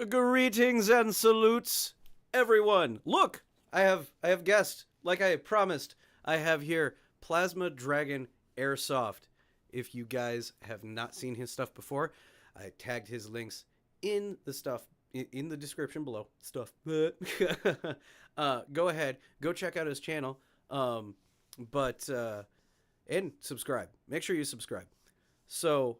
Greetings and salutes, everyone. Look, I have guests. Like I promised, I have here Plasma Dragon Airsoft. If you guys have not seen his stuff before, I tagged his links in the stuff in the description below. Stuff. Go ahead, go check out his channel. But and subscribe. Make sure you subscribe. So,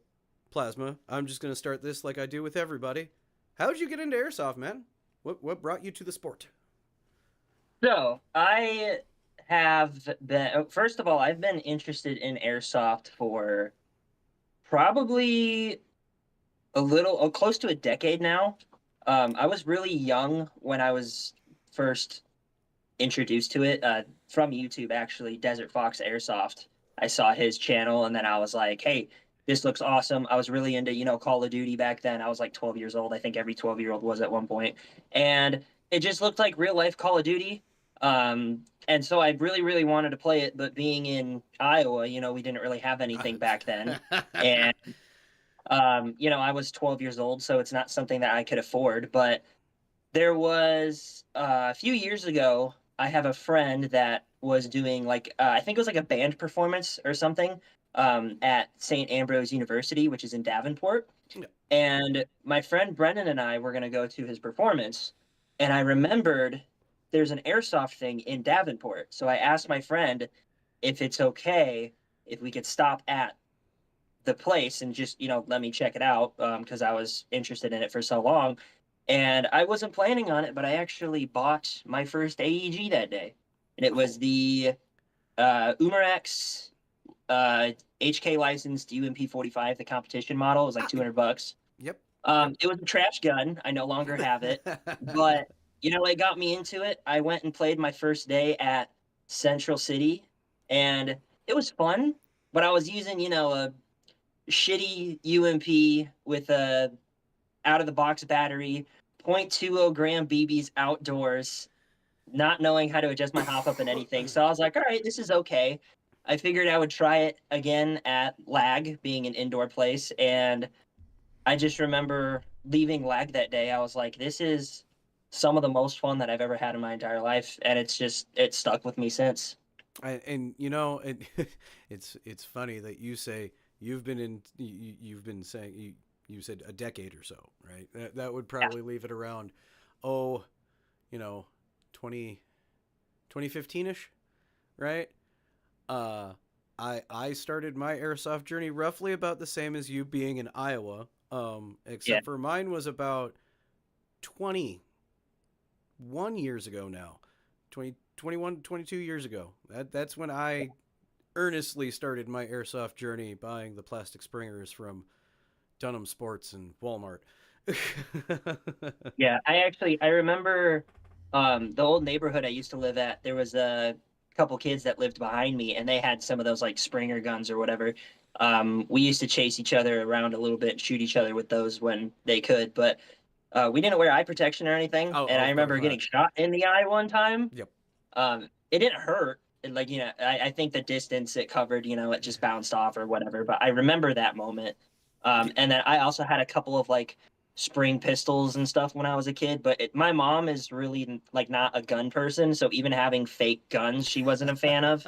Plasma, I'm just gonna start this like I do with everybody. How'd you get into airsoft, man? What brought you to the sport? So I have been, first of all, I've been interested in airsoft for probably close to a decade now. I was really young when I was first introduced to it from YouTube, actually, Desert Fox Airsoft. I saw his channel and then I was like, hey, this looks awesome. I was really into, Call of Duty back then. I was like 12 years old. I think every 12-year-old was at one point. And it just looked like real life Call of Duty. And so I really, really wanted to play it, but being in Iowa, we didn't really have anything back then. And I was 12 years old, so it's not something that I could afford. But there was a few years ago, I have a friend that was doing like I think it was like a band performance or something at St. Ambrose University, which is in Davenport. And my friend Brendan and I were going to go to his performance, and I remembered there's an airsoft thing in Davenport. So I asked my friend if it's okay if we could stop at the place and just let me check it out because I was interested in it for so long. And I wasn't planning on it, but I actually bought my first AEG that day, and it was Oh, the Umarax uh, HK licensed UMP 45, the competition model. It was like ah, $200. yep, yep. It was a trash gun. I no longer have it, but it got me into it. I went and played my first day at Central City, and it was fun. But I was using, a shitty UMP with a out of the box battery, 0.20 gram BBs outdoors, not knowing how to adjust my hop up and anything. So I was like, all right, this is okay. I figured I would try it again at Lag, being an indoor place, and I just remember leaving Lag that day. I was like, this is some of the most fun that I've ever had in my entire life, and it's stuck with me since. And it's funny that you say you've been saying you said a decade or so, right? That would Yeah, probably leave it around, oh, you know, 2015ish, right? Uh, I started my airsoft journey roughly about the same as you, being in Iowa. yeah, Except for mine was about 21 years ago now. 22 years ago. That's when I earnestly started my airsoft journey, buying the plastic springers from Dunham Sports and Walmart. yeah. I remember the old neighborhood I used to live at. There was a couple kids that lived behind me, and they had some of those like Springer guns or whatever. We used to chase each other around a little bit and shoot each other with those when they could, but we didn't wear eye protection or anything. Oh, And I of course remember getting not. shot in the eye one time. Yep. It didn't hurt. And like, I think the distance it covered, it just bounced off or whatever. But I remember that moment. And then I also had a couple of like spring pistols and stuff when I was a kid. But my mom is really like not a gun person, so even having fake guns, she wasn't a fan of.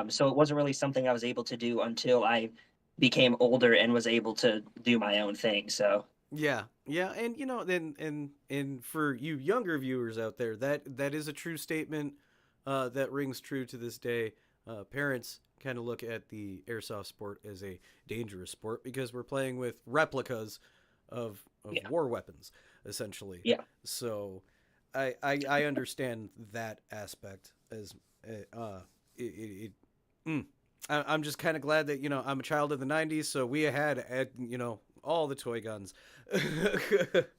So it wasn't really something I was able to do until I became older and was able to do my own thing. So Yeah, yeah, and then and for you younger viewers out there, that is a true statement. That rings true to this day. Parents kind of look at the airsoft sport as a dangerous sport because we're playing with replicas of yeah, war weapons, essentially. yeah. So, I understand that aspect as it mm. I'm just kind of glad that I'm a child of the '90s, so we had all the toy guns.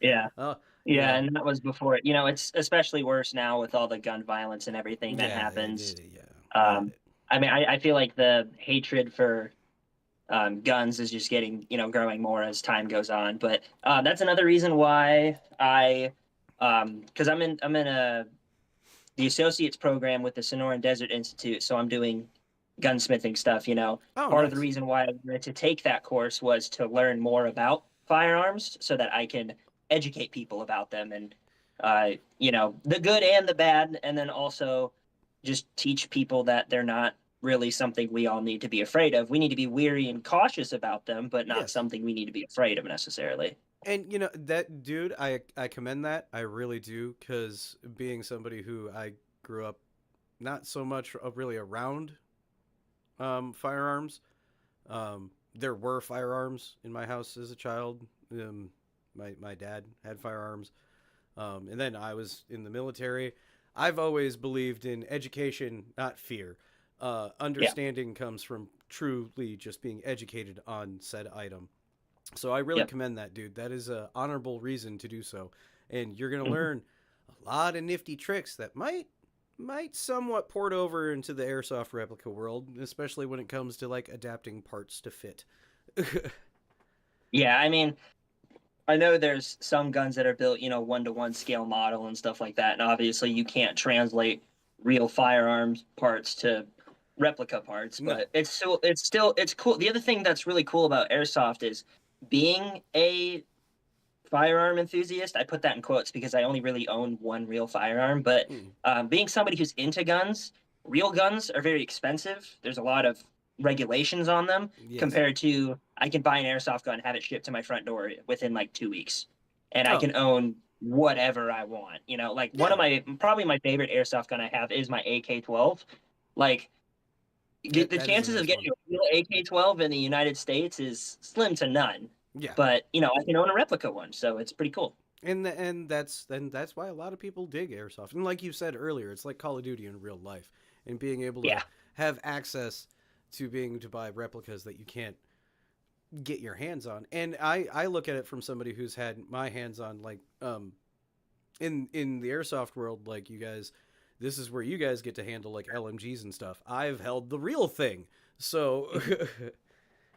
Yeah. uh, Yeah, yeah, and that was before, it's especially worse now with all the gun violence and everything that yeah, happens. yeah. Um, I mean, I feel like the hatred for guns is just getting, growing more as time goes on. But that's another reason why because I'm in the associates program with the Sonoran Desert Institute, so I'm doing gunsmithing stuff. Oh, Part of the nice. reason why I wanted to take that course was to learn more about firearms so that I can educate people about them, and you know, the good and the bad, and then also just teach people that they're not really something we all need to be afraid of. We need to be weary and cautious about them, but not Yes. something we need to be afraid of necessarily. And that dude, I commend that. I really do, cuz being somebody who I grew up not so much really around firearms. There were firearms in my house as a child. My dad had firearms. And then I was in the military. I've always believed in education, not fear. Yeah. Understanding comes from truly just being educated on said item. So I really Yep. commend that, dude. That is a honorable reason to do so, and you're gonna Mhm. learn a lot of nifty tricks that might somewhat port over into the airsoft replica world, especially when it comes to like adapting parts to fit. Yeah, I mean, I know there's some guns that are built, you know, 1-to-1 scale model and stuff like that, and obviously you can't translate real firearms parts to replica parts, No. but it's cool. The other thing that's really cool about airsoft is being a firearm enthusiast. I put that in quotes because I only really own one real firearm, but Mm. being somebody who's into guns, real guns are very expensive. There's a lot of regulations on them Yes. compared to I can buy an airsoft gun, have it shipped to my front door within like 2 weeks, and I Oh, can own whatever I want. You know, like one of yeah. my probably my favorite airsoft gun I have is my AK-12. Like That the that is a chances of nice one. getting a real AK-12 in the United States is slim to none. Yeah. But you know, I can own a replica one, so it's pretty cool. And that's why a lot of people dig airsoft. And like you said earlier, it's like Call of Duty in real life, and being able to Yeah. have access to being to buy replicas that you can't get your hands on. And I look at it from somebody who's had my hands on like in the airsoft world, like you guys, this is where you guys get to handle like LMGs and stuff. I've held the real thing. So Mhm.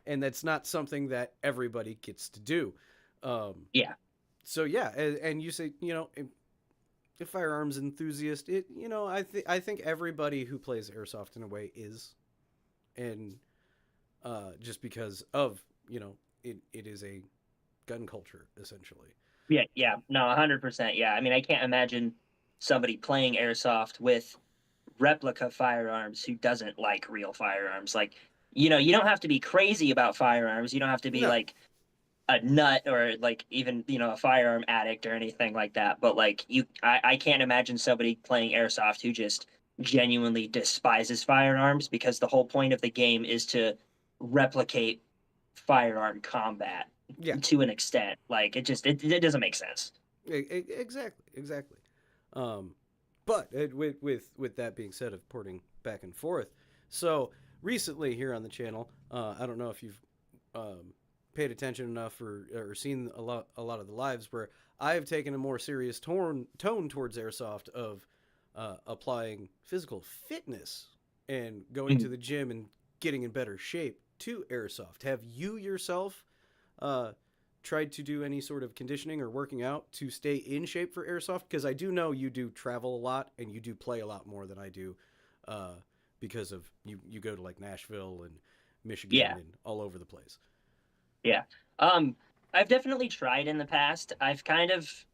and that's not something that everybody gets to do. Um Yeah. so yeah, and you say, a firearms enthusiast, I think everybody who plays airsoft in a way is, and just because of, it is a gun culture essentially. Yeah. Yeah. No, 100%. Yeah. I mean, I can't imagine somebody playing airsoft with replica firearms who doesn't like real firearms. Like, you know, you don't have to be crazy about firearms. You don't have to be No. like a nut or like even, you know, a firearm addict or anything like that. But like I can't imagine somebody playing airsoft who just genuinely despises firearms because the whole point of the game is to replicate firearm combat Yeah. to an extent. Like it doesn't make sense. Exactly, exactly. Um, but with that being said, of porting back and forth, so recently here on the channel, I don't know if you've paid attention enough or seen a lot of the lives where I've taken a more serious tone towards airsoft of applying physical fitness and going to Mhm. the gym and getting in better shape to airsoft. Have you yourself uh, tried to do any sort of conditioning or working out to stay in shape for airsoft? Because I do know you do travel a lot and you do play a lot more than I do, uh, because of you go to like Nashville and Michigan Yeah, and all over the place. yeah. Um, I've definitely tried in the past. I've kind of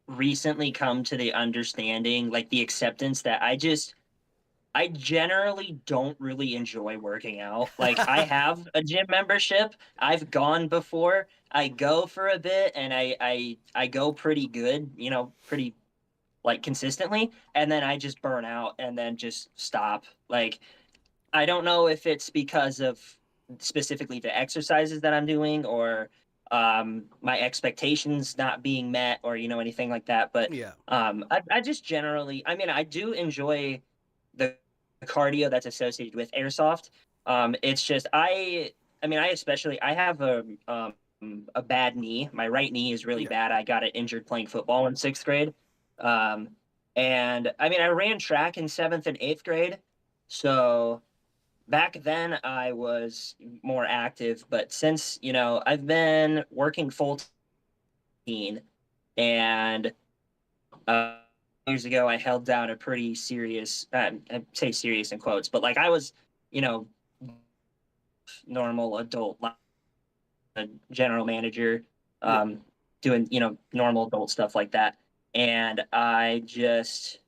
recently come to the understanding, like the acceptance that I generally don't really enjoy working out. Like I have a gym membership. I've gone before. I go for a bit and I go pretty good, you know, pretty like consistently, and then I just burn out and then just stop. Like I don't know if it's because of specifically the exercises that I'm doing or my expectations not being met or you know anything like that. But Yeah, I just generally, I mean, I do enjoy the cardio that's associated with airsoft. It's just I mean, I especially I have a bad knee. My right knee is really yeah, bad. I got it injured playing football in sixth grade. Um, and I mean, I ran track in seventh and eighth grade. So back then I was more active, but since, you know, I've been working full time and uh, years ago I held down a pretty serious, I say serious in quotes, but like I was, you know, normal adult, like a general manager. yeah. Um, doing, normal adult stuff like that. And I just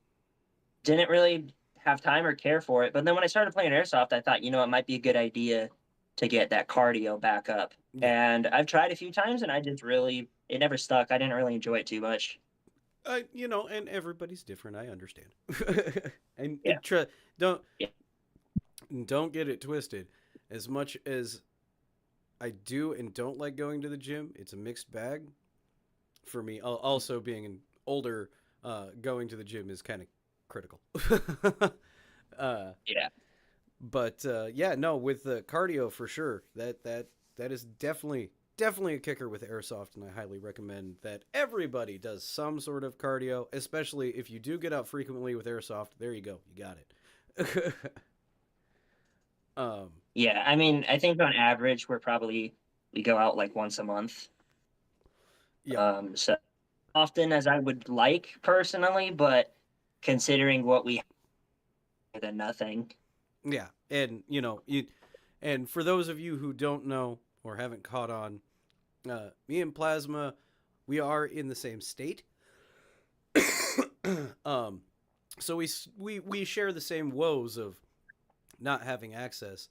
didn't really have time or care for it. But then when I started playing airsoft, I thought, it might be a good idea to get that cardio back up. Yeah. And I've tried a few times and it never stuck. I didn't really enjoy it too much. And everybody's different. I understand. and Yeah. don't Yeah. don't get it twisted. As much as I do and don't like going to the gym, it's a mixed bag for me. Also, being an older, going to the gym is kind of critical. uh, Yeah. but yeah, no, with the cardio for sure. That is definitely a kicker with airsoft, and I highly recommend that everybody does some sort of cardio, especially if you do get out frequently with airsoft. There you go, you got it. um, Yeah. I mean, I think on average, we go out like once a month. yeah, So often as I would like personally, but considering what we have, then nothing. yeah, and and for those of you who don't know or haven't caught on, me and Plasma, we are in the same state. um, so we share the same woes of not having access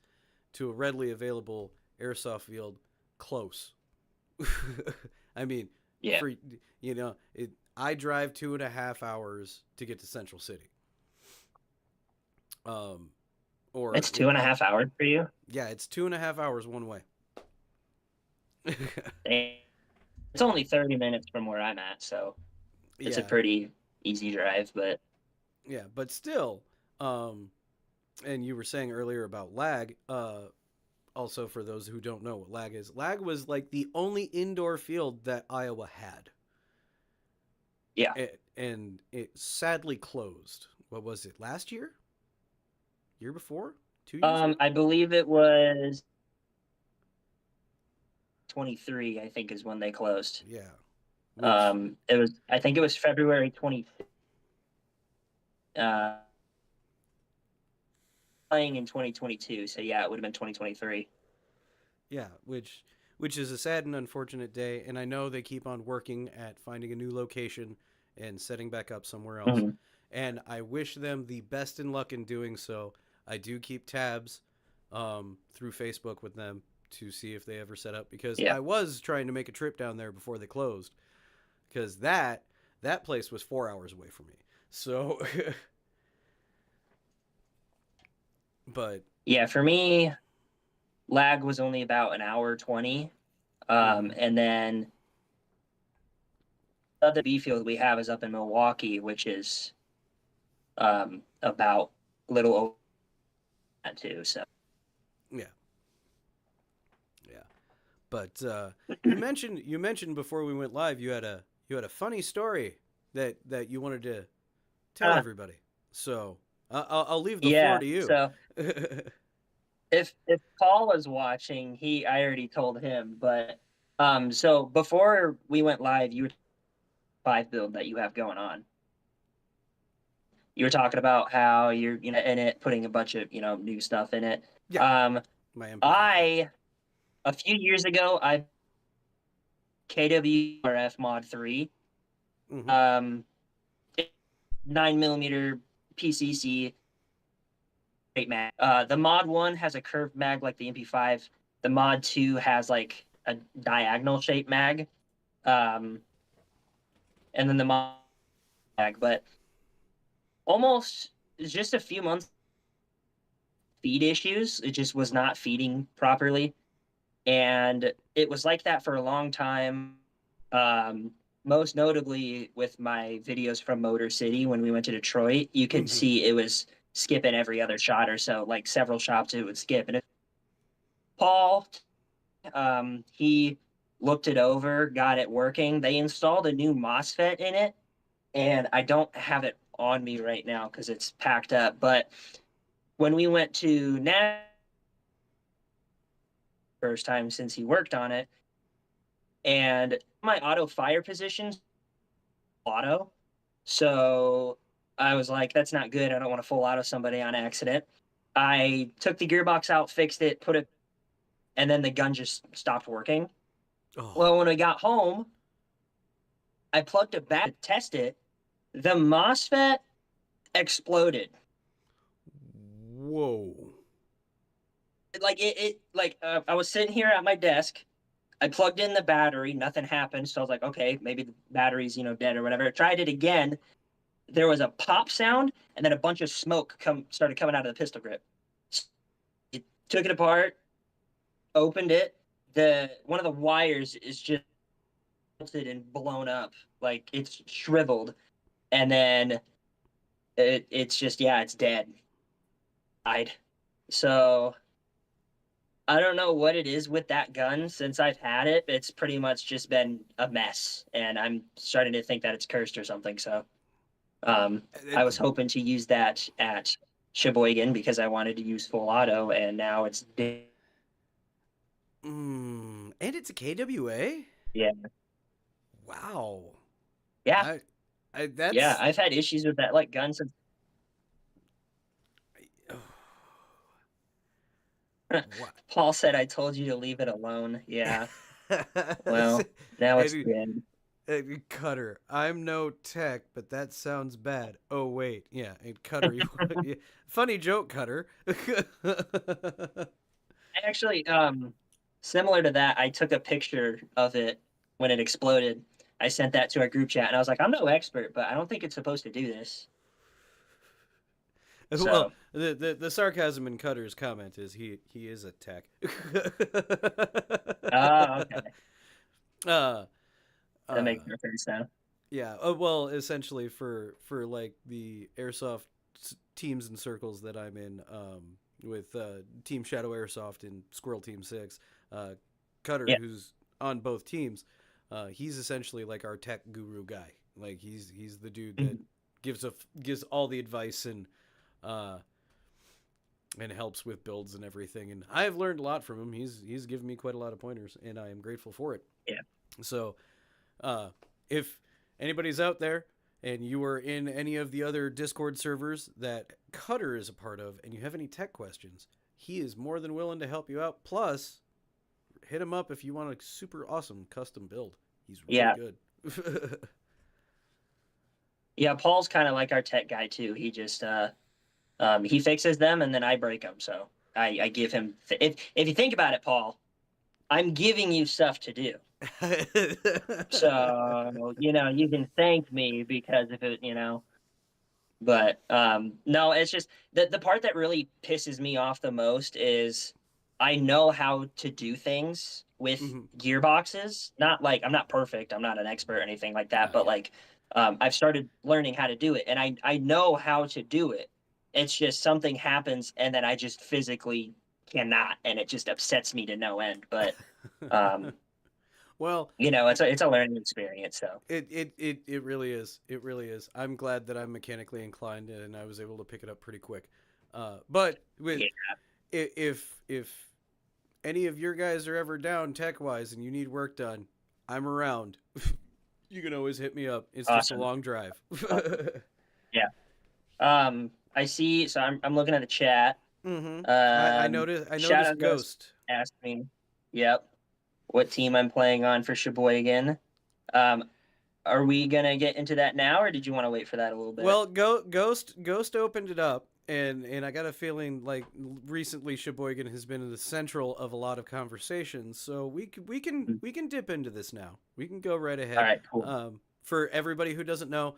to a readily available airsoft field close. I mean, Yeah. for I drive 2.5 hours to get to Central City. Um, or It's 2.5 hours for you. yeah, it's 2.5 hours one way. It's only 30 minutes from where I'm at, so it's a Yeah, pretty easy drive, but yeah, but still, and you were saying earlier about lag. Also, for those who don't know what lag was like the only indoor field that Iowa had. yeah. And it sadly closed. What was it? Last year? Year before? 2 years ago? I believe it was 23, I think is when they closed. Yeah. Which I think it was February 20, uh, playing in 2022. So yeah, it would have been 2023. yeah, which is a sad and unfortunate day, and I know they keep on working at finding a new location and setting back up somewhere else. Mhm. And I wish them the best in luck in doing so. I do keep tabs through Facebook with them to see if they ever set up because Yeah. I was trying to make a trip down there before they closed because that place was 4 hours away from me. So, but Yeah, for me, lag was only about an hour 20. mm, And then the other B field we have is up in Milwaukee, which is about a little over that too. So yeah, yeah. But you mentioned before we went live you had a funny story that you wanted to tell uh, everybody. So I'll leave the floor yeah. to you. So if Paul was watching, I already told him, but so before we went live, you were five build that you have going on. You were talking about how you're in it, putting a bunch of new stuff in it. Yeah, Um, my MP5. Yeah. I a few years ago I KWRF Mod 3, Mm-hmm. um, 9 millimeter PCC straight mag. The Mod 1 has a curved mag like the MP5. The Mod 2 has like a diagonal shaped mag. Um, and then the Mod mag, but almost just a few months feed issues. It just was not feeding properly. And it was like that for a long time. Um, Most notably with my videos from Motor City when we went to Detroit, you could Mm-hmm. see it was skipping every other shot or so, like several shots it would skip. And Paul, he looked it over, got it working. They installed a new MOSFET in it, and I don't have it on me right now because it's packed up. But when we went to first time since he worked on it, and my auto fire positions auto. So I was like, that's not good. I don't want to full auto somebody on accident. I took the gearbox out, fixed it, put it, and then the gun just stopped working. Oh. Well, when we got home, I plugged a bat to test it. The MOSFET exploded. Whoa. I was sitting here at my desk. I plugged in the battery. Nothing happened. So I was like, okay, maybe the battery's dead or whatever. I tried it again. There was a pop sound, and then a bunch of smoke started coming out of the pistol grip. It took it apart, opened it. The one of the wires is just melted and blown up, like it's shriveled, and then it's just it's dead. Died. So I don't know what it is with that gun. Since I've had it, it's pretty much just been a mess, and I'm starting to think that it's cursed or something. So I was hoping to use that at Sheboygan because I wanted to use full auto, and now it's dead. And it's a KWA? Yeah. Wow. Yeah. That's Yeah, I've had issues with that like gun since Paul said I told you to leave it alone. Yeah. Well, now it's dead. Cutter, I'm no tech, but that sounds bad. Oh wait, yeah, and Cutter, funny joke, Cutter. Actually, similar to that, I took a picture of it when it exploded. I sent that to our group chat, and I was like, I'm no expert, but I don't think it's supposed to do this. Well, the sarcasm in Cutter's comment is he is a tech. Oh, okay. That makes no sense now. Yeah. Well, essentially for like the airsoft teams and circles that I'm in, with Team Shadow Airsoft and Squirrel Team 6, Cutter, who's on both teams, he's essentially like our tech guru guy. Like he's the dude that gives all the advice and helps with builds and everything. And I have learned a lot from him. He's given me quite a lot of pointers, and I am grateful for it. Yeah. So, if anybody's out there and you are in any of the other Discord servers that Cutter is a part of, and you have any tech questions, he is more than willing to help you out. Plus, hit him up if you want a super awesome custom build. He's really good. Yeah, Paul's kind of like our tech guy too. He just he fixes them and then I break them. So I give him. If you think about it, Paul, I'm giving you stuff to do. So you can thank me because of it. But no, it's just the part that really pisses me off the most is I know how to do things with gearboxes. Not like I'm not perfect. I'm not an expert or anything like that. But like I've started learning how to do it, and I know how to do it. It's just something happens, and then I just physically cannot, and it just upsets me to no end. But well, it's a learning experience. So it really is. It really is. I'm glad that I'm mechanically inclined and I was able to pick it up pretty quick. But if any of your guys are ever down tech wise and you need work done, I'm around. You can always hit me up. It's just a long drive. Yeah. I see. So I'm looking at the chat. I noticed Ghost asked me. Yep. What team I'm playing on for Sheboygan. Are we gonna get into that now, or did you want to wait for that a little bit? Well, Ghost opened it up, and I got a feeling like recently Sheboygan has been in the central of a lot of conversations, so we can dip into this now. We can go right ahead. All right, cool. For everybody who doesn't know,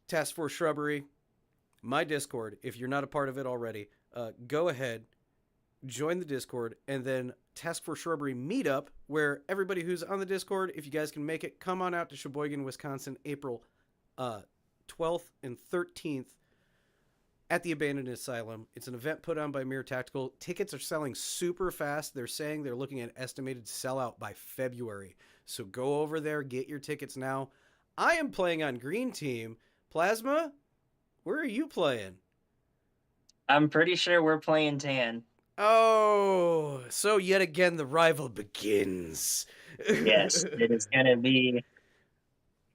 Task Force Shrubbery, my Discord. If you're not a part of it already, go ahead, join the Discord, and then Task Force Shrubbery meetup, where everybody who's on the Discord, if you guys can make it, come on out to Sheboygan, Wisconsin, April 12th and 13th at the Abandoned Asylum. It's an event put on by Mere Tactical. Tickets are selling super fast. They're saying they're looking at estimated sellout by February. So go over there, get your tickets now. I am playing on Green Team. Plasma, where are you playing? I'm pretty sure we're playing tan. Oh, so yet again the rival begins. Yes, it is going to be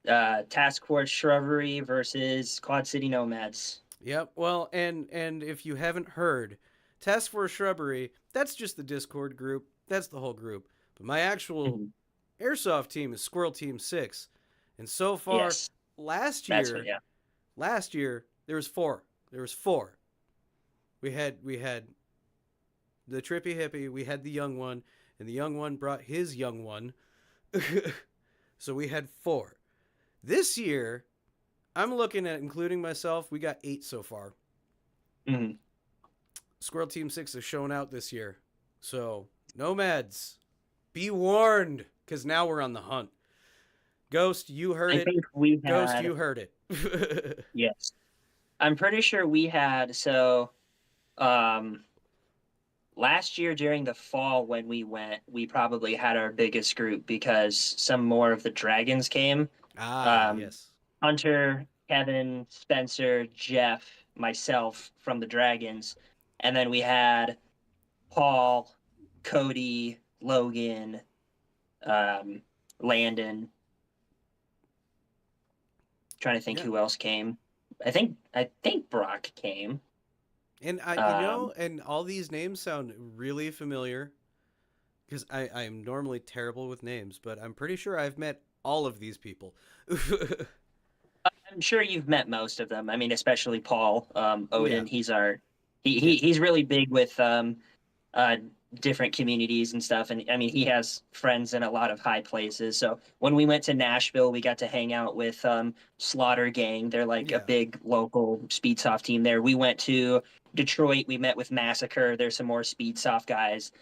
Task Force Shrubbery versus Quad City Nomads. Yep. Well, and if you haven't heard, Task Force Shrubbery, that's just the Discord group. That's the whole group. But my actual airsoft team is Squirrel Team 6. And so far, Yes, last that's what. year, Yeah. last year there was four. There was four. We had the trippy hippie. We had the young one, and the young one brought his young one. So we had four. This year, I'm looking at including myself. We got 8 so far. Hmm. Squirrel Team 6 is showing out this year. So, nomads, be warned, because now we're on the hunt. Ghost, you heard I it. think we Ghost, had. you heard it. Yes, I'm pretty sure we had. So, um, last year during the fall when we went, we probably had our biggest group because some more of the dragons came. Ah, Um, yes. Hunter, Kevin, Spencer, Jeff, myself from the dragons, and then we had Paul, Cody, Logan, um, Landon. Trying to think Yeah. who else came. I think Brock came. And Um, and all these names sound really familiar because I am normally terrible with names, but I'm pretty sure I've met all of these people. I'm sure you've met most of them. I mean, especially Paul Yeah. Odin. He's our Yeah. he's really big with uh, different communities and stuff. And I mean, he has friends in a lot of high places. So when we went to Nashville, we got to hang out with Slaughter Gang. They're like a Yeah. big local speedsoft team there. We went to Detroit. We met with Massacre. There's some more speedsoft guys.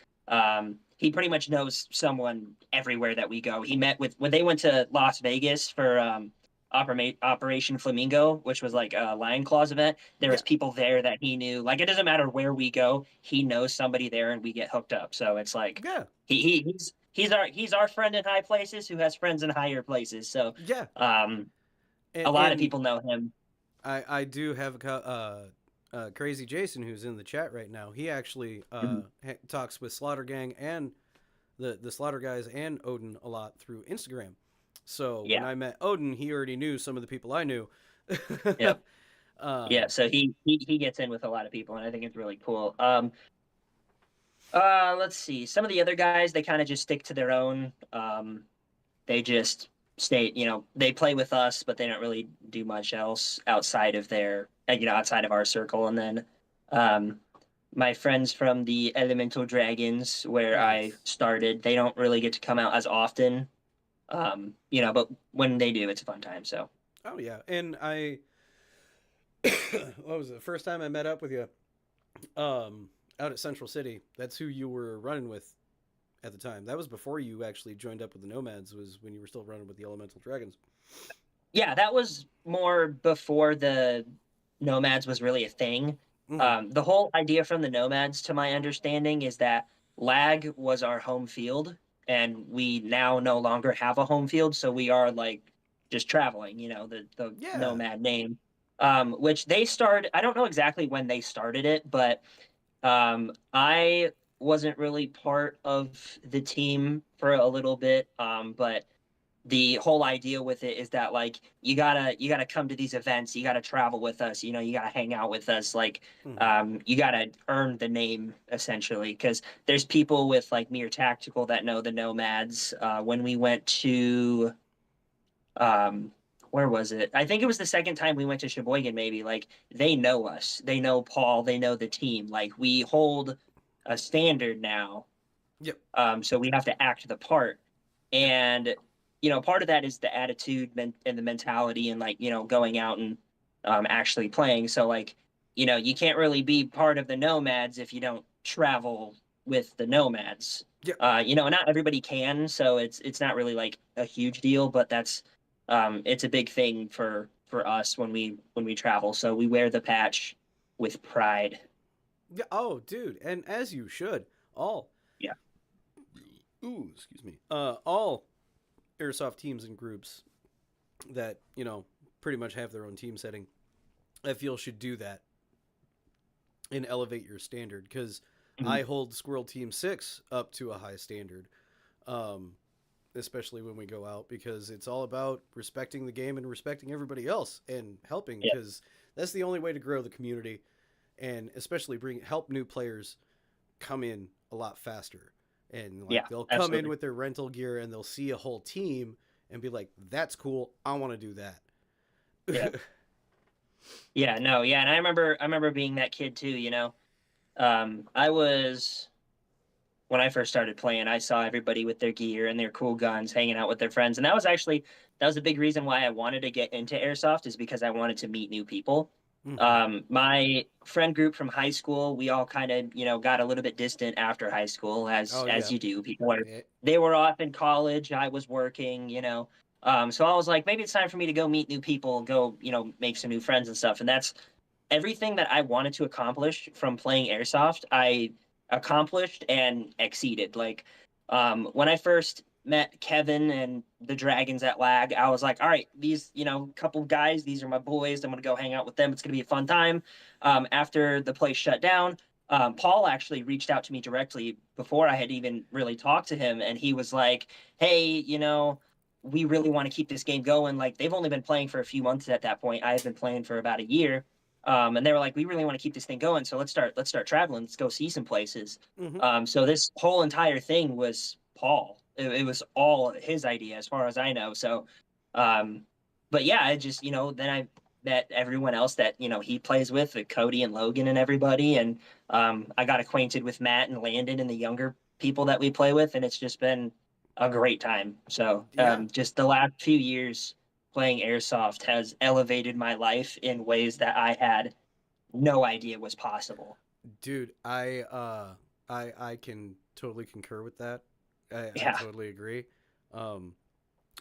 He pretty much knows someone everywhere that we go. He met with when they went to Las Vegas for Operation Flamingo, which was like a Lion Claws event. There Yeah. was people there that he knew. Like it doesn't matter where we go, he knows somebody there, and we get hooked up. So it's like Yeah. he's our friend in high places who has friends in higher places. So Yeah. um, a lot of And people know him. I do have Crazy Jason who's in the chat right now. He actually Mhm. talks with Slaughter Gang and the Slaughter guys and Odin a lot through Instagram. So when Yeah, I met Odin, he already knew some of the people I knew. yep, yeah. um, So he gets in with a lot of people, and I think it's really cool. Let's see. Some of the other guys, they kind of just stick to their own. They just stay, they play with us, but they don't really do much else outside of outside of our circle. And then, um, my friends from the Elemental Dragons, where I nice. started, they don't really get to come out as often. But when they do, it's a fun time. So, Oh yeah, and what was it? The first time I met up with you, out at Central City. That's who you were running with at the time. That was before you actually joined up with the Nomads. Was when you were still running with the Elemental Dragons. yeah, that was more before the Nomads was really a thing. Mm-hmm. The whole idea from the Nomads, to my understanding, is that Lag was our home field, and we now no longer have a home field, so we are like just traveling. The Yeah. Nomad name, which they started. I don't know exactly when they started it, but I wasn't really part of the team for a little bit. But the whole idea with it is that like you gotta come to these events, you gotta travel with us, you gotta hang out with us, like Mm-hmm. you gotta earn the name essentially, because there's people with like mere tactical that know the nomads. When we went to um where was it? I think it was the second time we went to Sheboygan, maybe. Like they know us, they know Paul, they know the team. Like we hold a standard now, Yep. so we have to act the part. Yep. And part of that is the attitude and the mentality, and like going out and actually playing. So like you can't really be part of the nomads if you don't travel with the nomads. Yep. Not everybody can, so it's not really like a huge deal, but it's a big thing for us when we travel. So we wear the patch with pride. Yeah. Oh, dude, and as you should. All. Yeah. Ooh, excuse me. All airsoft teams and groups that pretty much have their own team setting, I feel should do that and elevate your standard because Mhm. I hold Squirrel Team 6 up to a high standard, um, especially when we go out because it's all about respecting the game and respecting everybody else and helping Yeah. because that's the only way to grow the community and especially help new players come in a lot faster. And like Yeah. they'll come in Absolutely. with their rental gear and they'll see a whole team and be like, "That's cool. I want to do Yeah. that." Yeah, no, yeah, and I remember being that kid too, you know. I was when I first started playing, I saw everybody with their gear and their cool guns hanging out with their friends. And that was a big reason why I wanted to get into airsoft is because I wanted to meet new people. Hmm. My friend group from high school, we all kind of, you know, got a little bit distant after high school, Oh as yeah. you do. People are Yeah. they were off in college, I was working, you know. So I was like, maybe it's time for me to go meet new people, go, you know, make some new friends and stuff. And that's everything that I wanted to accomplish from playing airsoft, I accomplished and exceeded. Like when I first met Kevin and the Dragons at Lag, I was like, all right, these, you know, couple guys, these are my boys. I'm gonna go hang out with them. It's gonna be a fun time. After the place shut down, Paul actually reached out to me directly before I had even really talked to him, and he was like, "Hey, you know, we really want to keep this game going. Like they've only been playing for a few months at that point. I had been playing for about a year, and they were like, "We really want to keep this thing going, so let's start traveling. Let's go see some places." Hmm. So this whole entire thing was Paul. It was all his idea, as far as I know. So, um, but yeah, I just you know then I met everyone else that you know he plays with, Cody and Logan and everybody, and I got acquainted with Matt and Landon and the younger people that we play with, and it's just been a great time. So, Yeah, just the last few years playing airsoft has elevated my life in ways that I had no idea was possible. dude. I can totally concur with that. I Yeah. totally agree. Um,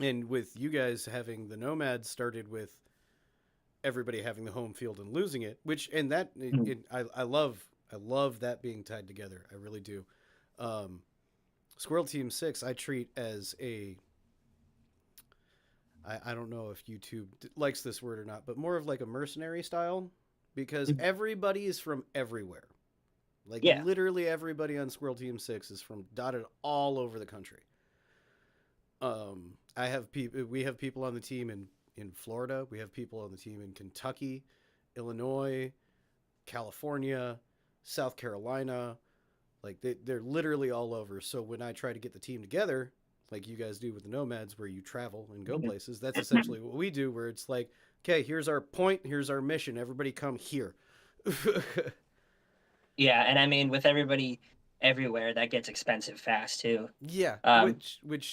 and with you guys having the Nomads started with everybody having the home field and losing it, which and that Mm. I love that being tied together. I really do. Um, Squirrel Team 6 I treat as a I don't know if YouTube likes this word or not, but more of like a mercenary style because everybody is from everywhere. Like Yeah. literally everybody on Squirrel Team 6 is from dotted all over the country. I have people we have people on the team in Florida, we have people on the team in Kentucky, Illinois, California, South Carolina, like they're literally all over. So when I try to get the team together, like you guys do with the Nomads, where you travel and go places, that's essentially what we do. Where it's like, okay, here's our point, here's our mission. Everybody come here. Yeah, and I mean with everybody everywhere, that gets expensive fast too. Yeah, Um,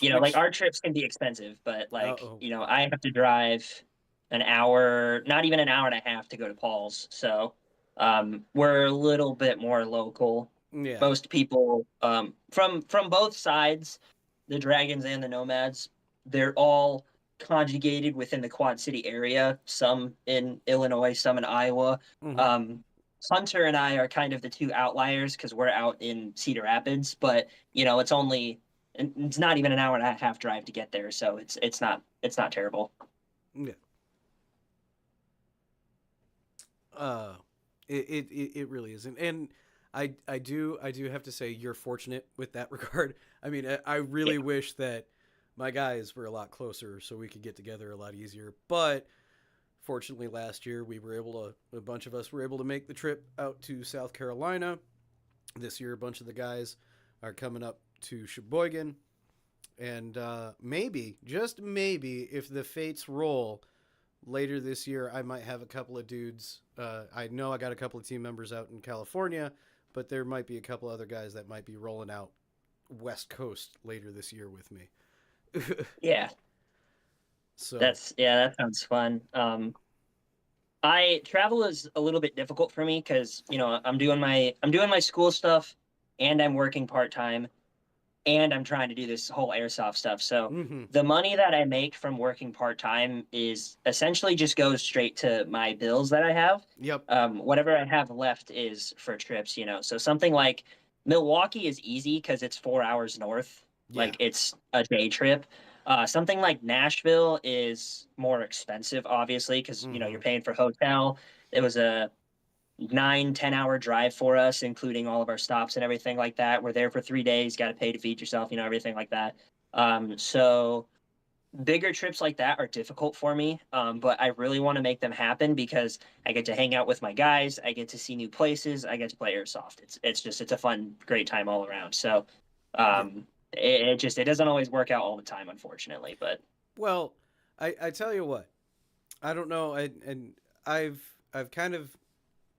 you know, like which. our trips can be expensive, but Uh like, oh. you know, I have to drive an hour, not even an hour and a half to go to Paul's. So, we're a little bit more local. Yeah. Most people from both sides, the Dragons and the Nomads, they're all conjugated within the Quad City area, some in Illinois, some in Iowa. Hmm. Um, Hunter and I are kind of the two outliers because we're out in Cedar Rapids, but you know, it's not even an hour and a half drive to get there, so it's not terrible. Yeah. Uh, it really isn't, and I do have to say you're fortunate with that regard. I mean, I Yeah, really wish that my guys were a lot closer so we could get together a lot easier. But fortunately, last year we were able to a bunch of us were able to make the trip out to South Carolina. This year, a bunch of the guys are coming up to Sheboygan, and maybe just maybe if the fates roll later this year, I might have a couple of dudes. I know I got a couple of team members out in California, but there might be a couple other guys that might be rolling out West Coast later this year with me. yeah, So, that sounds fun. I travel is a little bit difficult for me because you know I'm doing my school stuff and I'm working part time and I'm trying to do this whole airsoft stuff. So mm-hmm. the money that I make from working part time is essentially just goes straight to my bills that I have. Yep. Whatever I have left is for trips, you know. So something like Milwaukee is easy because it's 4 hours north, Yeah. like it's a day trip. Something like Nashville is more expensive, obviously, because you know Mm-hmm. you're paying for hotel. It was a 9, 10 hour drive for us, including all of our stops and everything like that. We're there for 3 days, got to pay to feed yourself, you know, everything like that. So bigger trips like that are difficult for me, but I really want to make them happen because I get to hang out with my guys, I get to see new places, I get to play airsoft. It's a fun, great time all around. So Yeah. it doesn't always work out all the time, unfortunately, but. Well, I tell you what, I don't know, and I've kind of,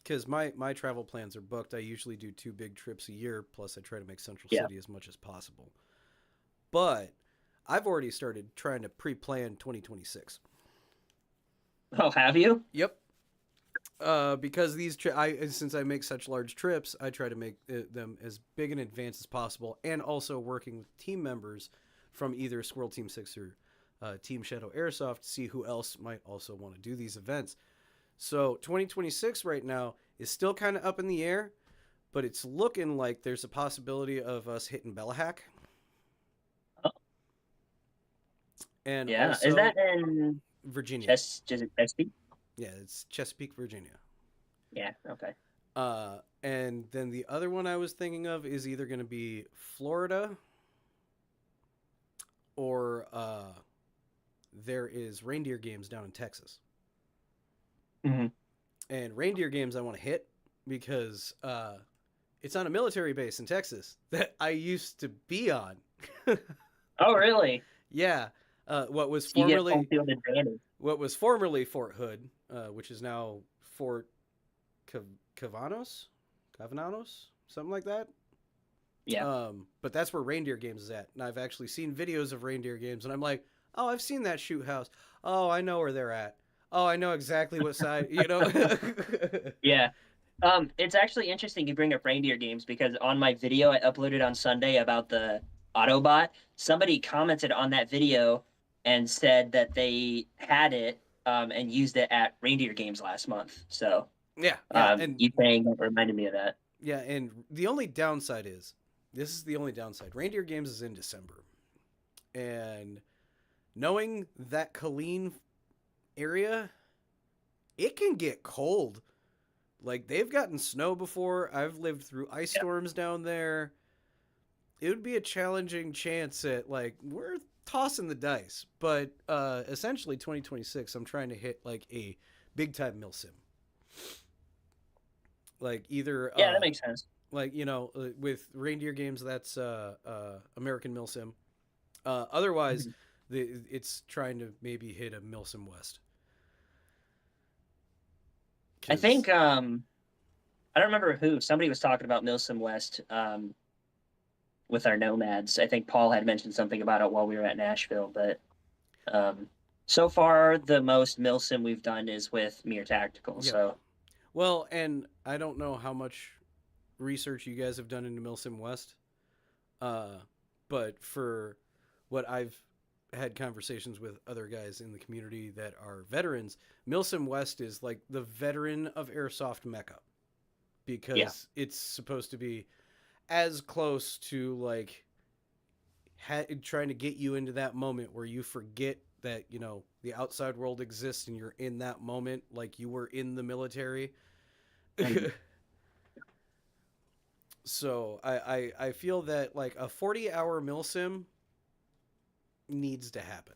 because my travel plans are booked. I usually do 2 big trips a year. Plus, I try to make Central Yeah. City as much as possible. But I've already started trying to pre-plan 2026. Oh, have you? Yep. Because since I make such large trips, I try to make them as big in advance as possible, and also working with team members from either Squirrel Team 6 or Team Shadow Airsoft to see who else might also want to do these events. So 2026 right now is still kind of up in the air, but it's looking like there's a possibility of us hitting Bellahack, Oh, and yeah. Is that also in Virginia. Chesapeake? Yeah, it's Chesapeake, Virginia. Yeah. Okay. And then the other one I was thinking of is either going to be Florida or there is Reindeer Games down in Texas. Hmm. And Reindeer Games I want to hit because it's on a military base in Texas that I used to be on. Oh, really? Yeah, what was So you get home formerly field advantage. Fort Hood, which is now Fort Cavanos, Cavanos, something like that. Yeah. But that's where Reindeer Games is at, and I've actually seen videos of Reindeer Games, and I'm like, oh, I've seen that shoot house. Oh, I know where they're at. Oh, I know exactly what side. Yeah. It's actually interesting you bring up reindeer games because on my video I uploaded on Sunday about the Autobot, somebody commented on that video and said that they had it and used it at reindeer games last month. So Yeah, yeah, and you saying that reminded me of that. yeah, and the only downside is, this is the only downside. Reindeer Games is in December, and knowing that Colleen area, it can get cold. Like, they've gotten snow before. I've lived through ice Yeah. storms down there. It would be a challenging chance at, like, we're tossing the dice. But essentially 2026, I'm trying to hit like a big time mil sim. Like either Yeah, that makes sense. like with Reindeer Games, that's American Milsim. Otherwise, Mhm. it's trying to maybe hit a Milsim West. I Because think I don't remember who somebody was talking about Milsom West with our nomads. I think Paul had mentioned something about it while we were at Nashville, but um, so far the most Milsim we've done is with Mere Tactical. yep. So Well, and I don't know how much research you guys have done into Milsim West, uh, but for what I've had conversations with other guys in the community that are veterans, Milsim West is like the veteran of airsoft mecca yeah. because it's supposed to be as close to like trying to get you into that moment where you forget that the outside world exists and you're in that moment like you were in the military. Mhm. So I feel that like a 40-hour milsim needs to happen.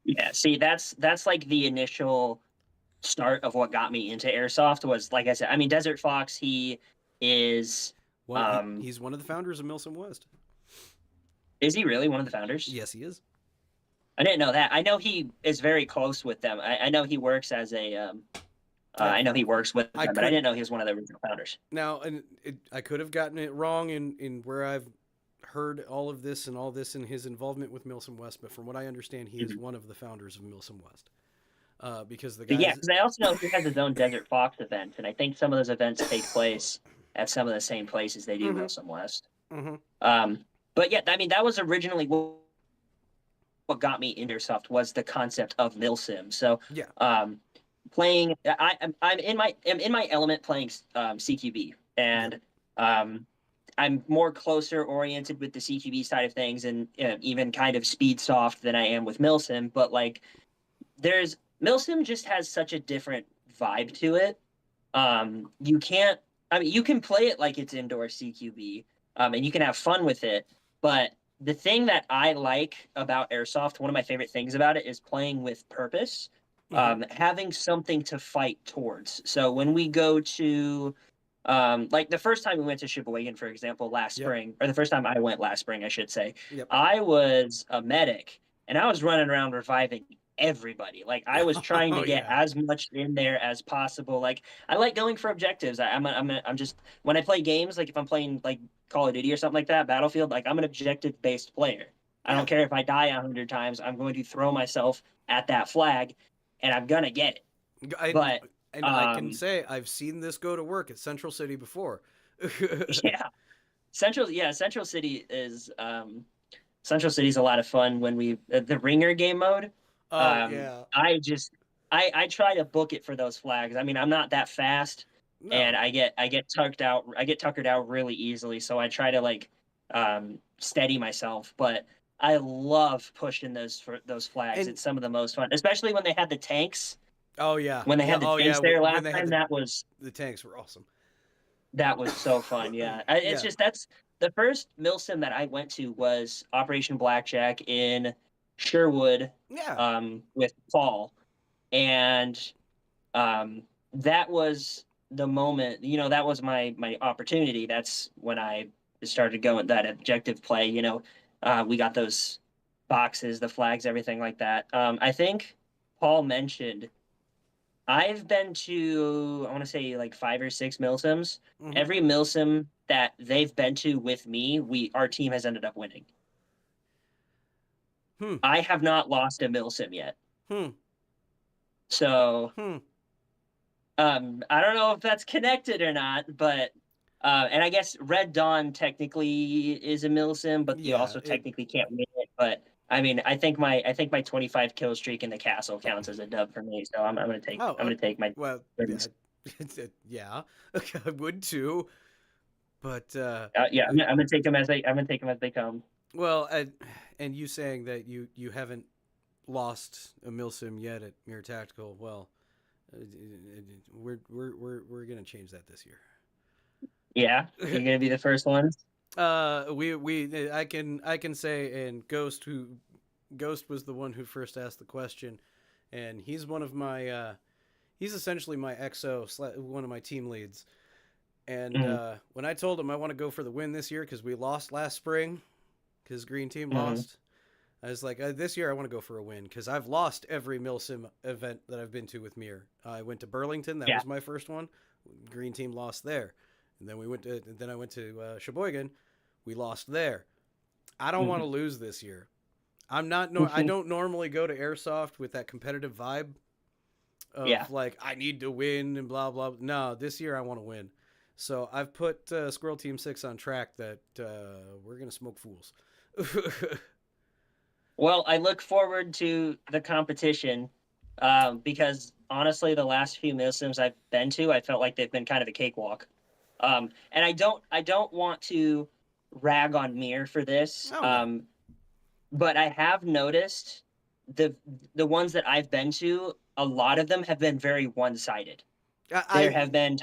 Yeah. See, that's like the initial start of what got me into airsoft was like I said. I mean, Desert Fox. He is. He's one of the founders of Milsim West. Is he really one of the founders? Yes, he is. I didn't know that. I know he is very close with them. I know he works as a Yeah, I know he works with I them, but I could didn't know he was one of the original founders. now, and I could have gotten it wrong in where I've heard all of this and all this in his involvement with Milsim West, but from what I understand, he is Mhm. one of the founders of Milsim West. Because the But yeah, guys, because I also know he has his own Desert Fox event, and I think some of those events take place at some of the same places they do mm-hmm, Milsom West. mm-hmm, But yeah, I mean that was originally what got me into Airsoft was the concept of Milsim. So yeah, um, playing, I'm in my element playing CQB, yep, and I'm more closer oriented with the CQB side of things, and even kind of speed soft than I am with Milsim. But like, there's Milsim just has such a different vibe to it. You can't. I mean, you can play it like it's indoor CQB, and you can have fun with it. But the thing that I like about airsoft, one of my favorite things about it, is playing with purpose, mm-hmm, having something to fight towards. So when we go to like the first time we went to Sheboygan, for example, last yep, spring, or the first time I went last spring, I should say, yep, I was a medic, and I was running around reviving everybody. Like I was trying to Oh get yeah. as much in there as possible. Like I like going for objectives. I'm just when I play games, like if I'm playing like Call of Duty or something like that, Battlefield, like I'm an objective based player. I don't Yeah. care if I die 100 times. I'm going to throw myself at that flag, and I'm gonna get it. I, But and I can um, say I've seen this go to work at Central City before. yeah, Central City is Central City's a lot of fun when we the ringer game mode. Oh yeah. I just I try to book it for those flags. I mean, I'm not that fast, and No. I get tuckered out really easily. So I try to like steady myself. But I love pushing those flags. And It's some of the most fun, especially when they had the tanks. oh yeah. When they Yeah. had the Oh yeah. tanks there When last they had time, the tanks were awesome. that was so fun. Yeah, it's Yeah. just that's the first milsim that I went to was Operation Blackjack in Sherwood, Yeah. with Paul, and um, that was the moment. You know, that was my opportunity. That's when I started going that objective play. You know, we got those boxes, the flags, everything like that. I think Paul mentioned I've been to, I want to say like 5 or 6 milsims. Hmm. Every milsim that they've been to with me, our team has ended up winning. Hmm. I have not lost a milsim yet. Hmm. So Hmm. I don't know if that's connected or not, but and I guess Red Dawn technically is a milsim, but you Yeah. also It. technically can't win it. But I mean, I think my 25 kill streak in the castle counts as a dub for me. So Oh. I'm gonna take my Well. wins. Yeah. I would too. But Yeah, I'm gonna take them as they come. well, and you saying that you haven't lost a milsim yet at Mere Tactical. Well, we're gonna change that this year. Yeah, you're gonna be the first ones. We I can say, and Ghost was the one who first asked the question, and he's one of my he's essentially my XO, one of my team leads. And Mm-hmm. when I told him I want to go for the win this year because we lost last spring, because Green Team Mm-hmm. lost, I was like, this year I want to go for a win because I've lost every Milsim event that I've been to with Mir. I went to Burlington, that Yeah. was my first one. Green Team lost there, and then I went to Sheboygan, we lost there. I don't want to Mm-hmm. lose this year. I don't normally go to airsoft with that competitive vibe Yeah. of like I need to win and blah blah. No, this year I want to win. So I've put Squirrel Team 6 on track that we're gonna smoke fools. Well, I look forward to the competition because honestly, the last few Muslims I've been to, I felt like they've been kind of a cakewalk. And I don't want to rag on Mir for this, Oh no. but I have noticed the the ones that I've been to, a lot of them have been very one sided. There I have been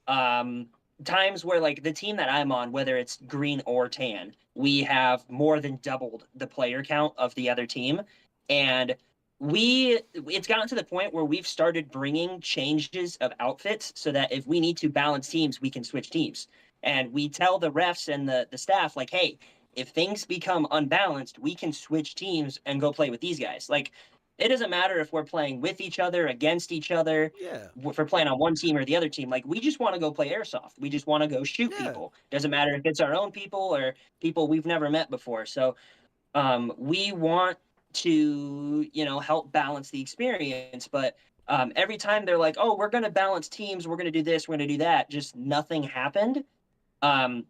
um times where like the team that I'm on, whether it's green or tan, we have more than doubled the player count of the other team, and it's gotten to the point where we've started bringing changes of outfits so that if we need to balance teams, we can switch teams. And we tell the refs and the staff like, hey, if things become unbalanced, we can switch teams and go play with these guys. Like it doesn't matter if we're playing with each other, against each other, yeah. if we're playing on one team or the other team. Like we just want to go play airsoft. We just want to go shoot Yeah. people. Doesn't matter if it's our own people or people we've never met before. So we want to, help balance the experience, but every time they're like, oh, we're going to balance teams, we're going to do this, we're going to do that, just nothing happened. um,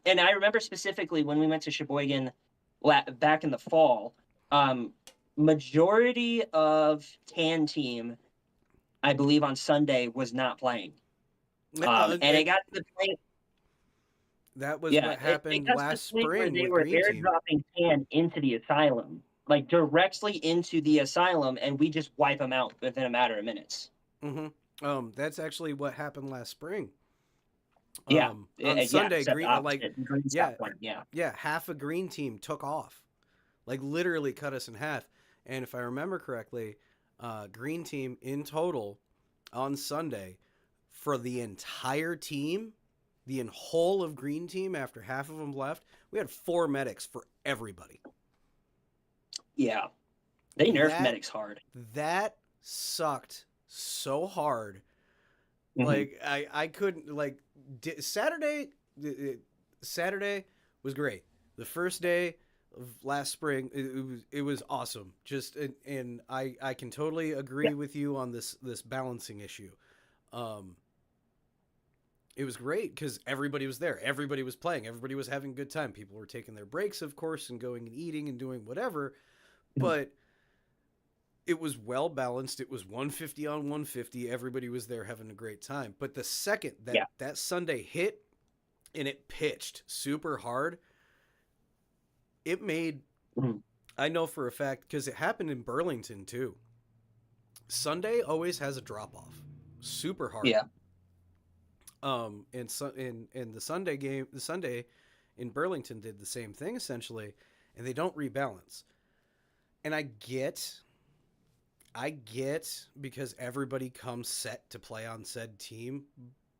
and I remember specifically when we went to Sheboygan back in the fall, um, majority of tan team, I believe on Sunday, was not playing. And it And got to the point, that was yeah, what it happened got to the last point where spring they with were Green Team. airdropping tan into the asylum, like directly into the asylum, and we just wipe them out within a matter of minutes. Hmm. That's actually what happened last spring. Yeah, On yeah, Sunday, except the like, opposite. Green yeah, stopped playing. Yeah. yeah, half a Green Team took off, like literally cut us in half. And if I remember correctly, Green Team in total on Sunday for the entire team, the whole of Green Team after half of them left, we had 4 medics for everybody. Yeah, they nerfed That medics hard. that sucked so hard. Hmm. Like I couldn't like Saturday. Saturday was great. The first day of last spring, it was awesome. Just and I can totally Yeah. agree with you on this balancing issue. Um, it was great because everybody was there. Everybody was playing. Everybody was having a good time. People were taking their breaks, of course, and going and eating and doing whatever. Mhm. But it was well balanced. It was 150 on 150. Everybody was there having a great time. But the second Yeah. that Sunday hit and it pitched super hard, it made, Mhm. I know for a fact because it happened in Burlington too. Sunday always has a drop off, super hard. Yeah. And so in the Sunday game, the Sunday in Burlington did the same thing essentially, and they don't rebalance. And I get because everybody comes set to play on said team,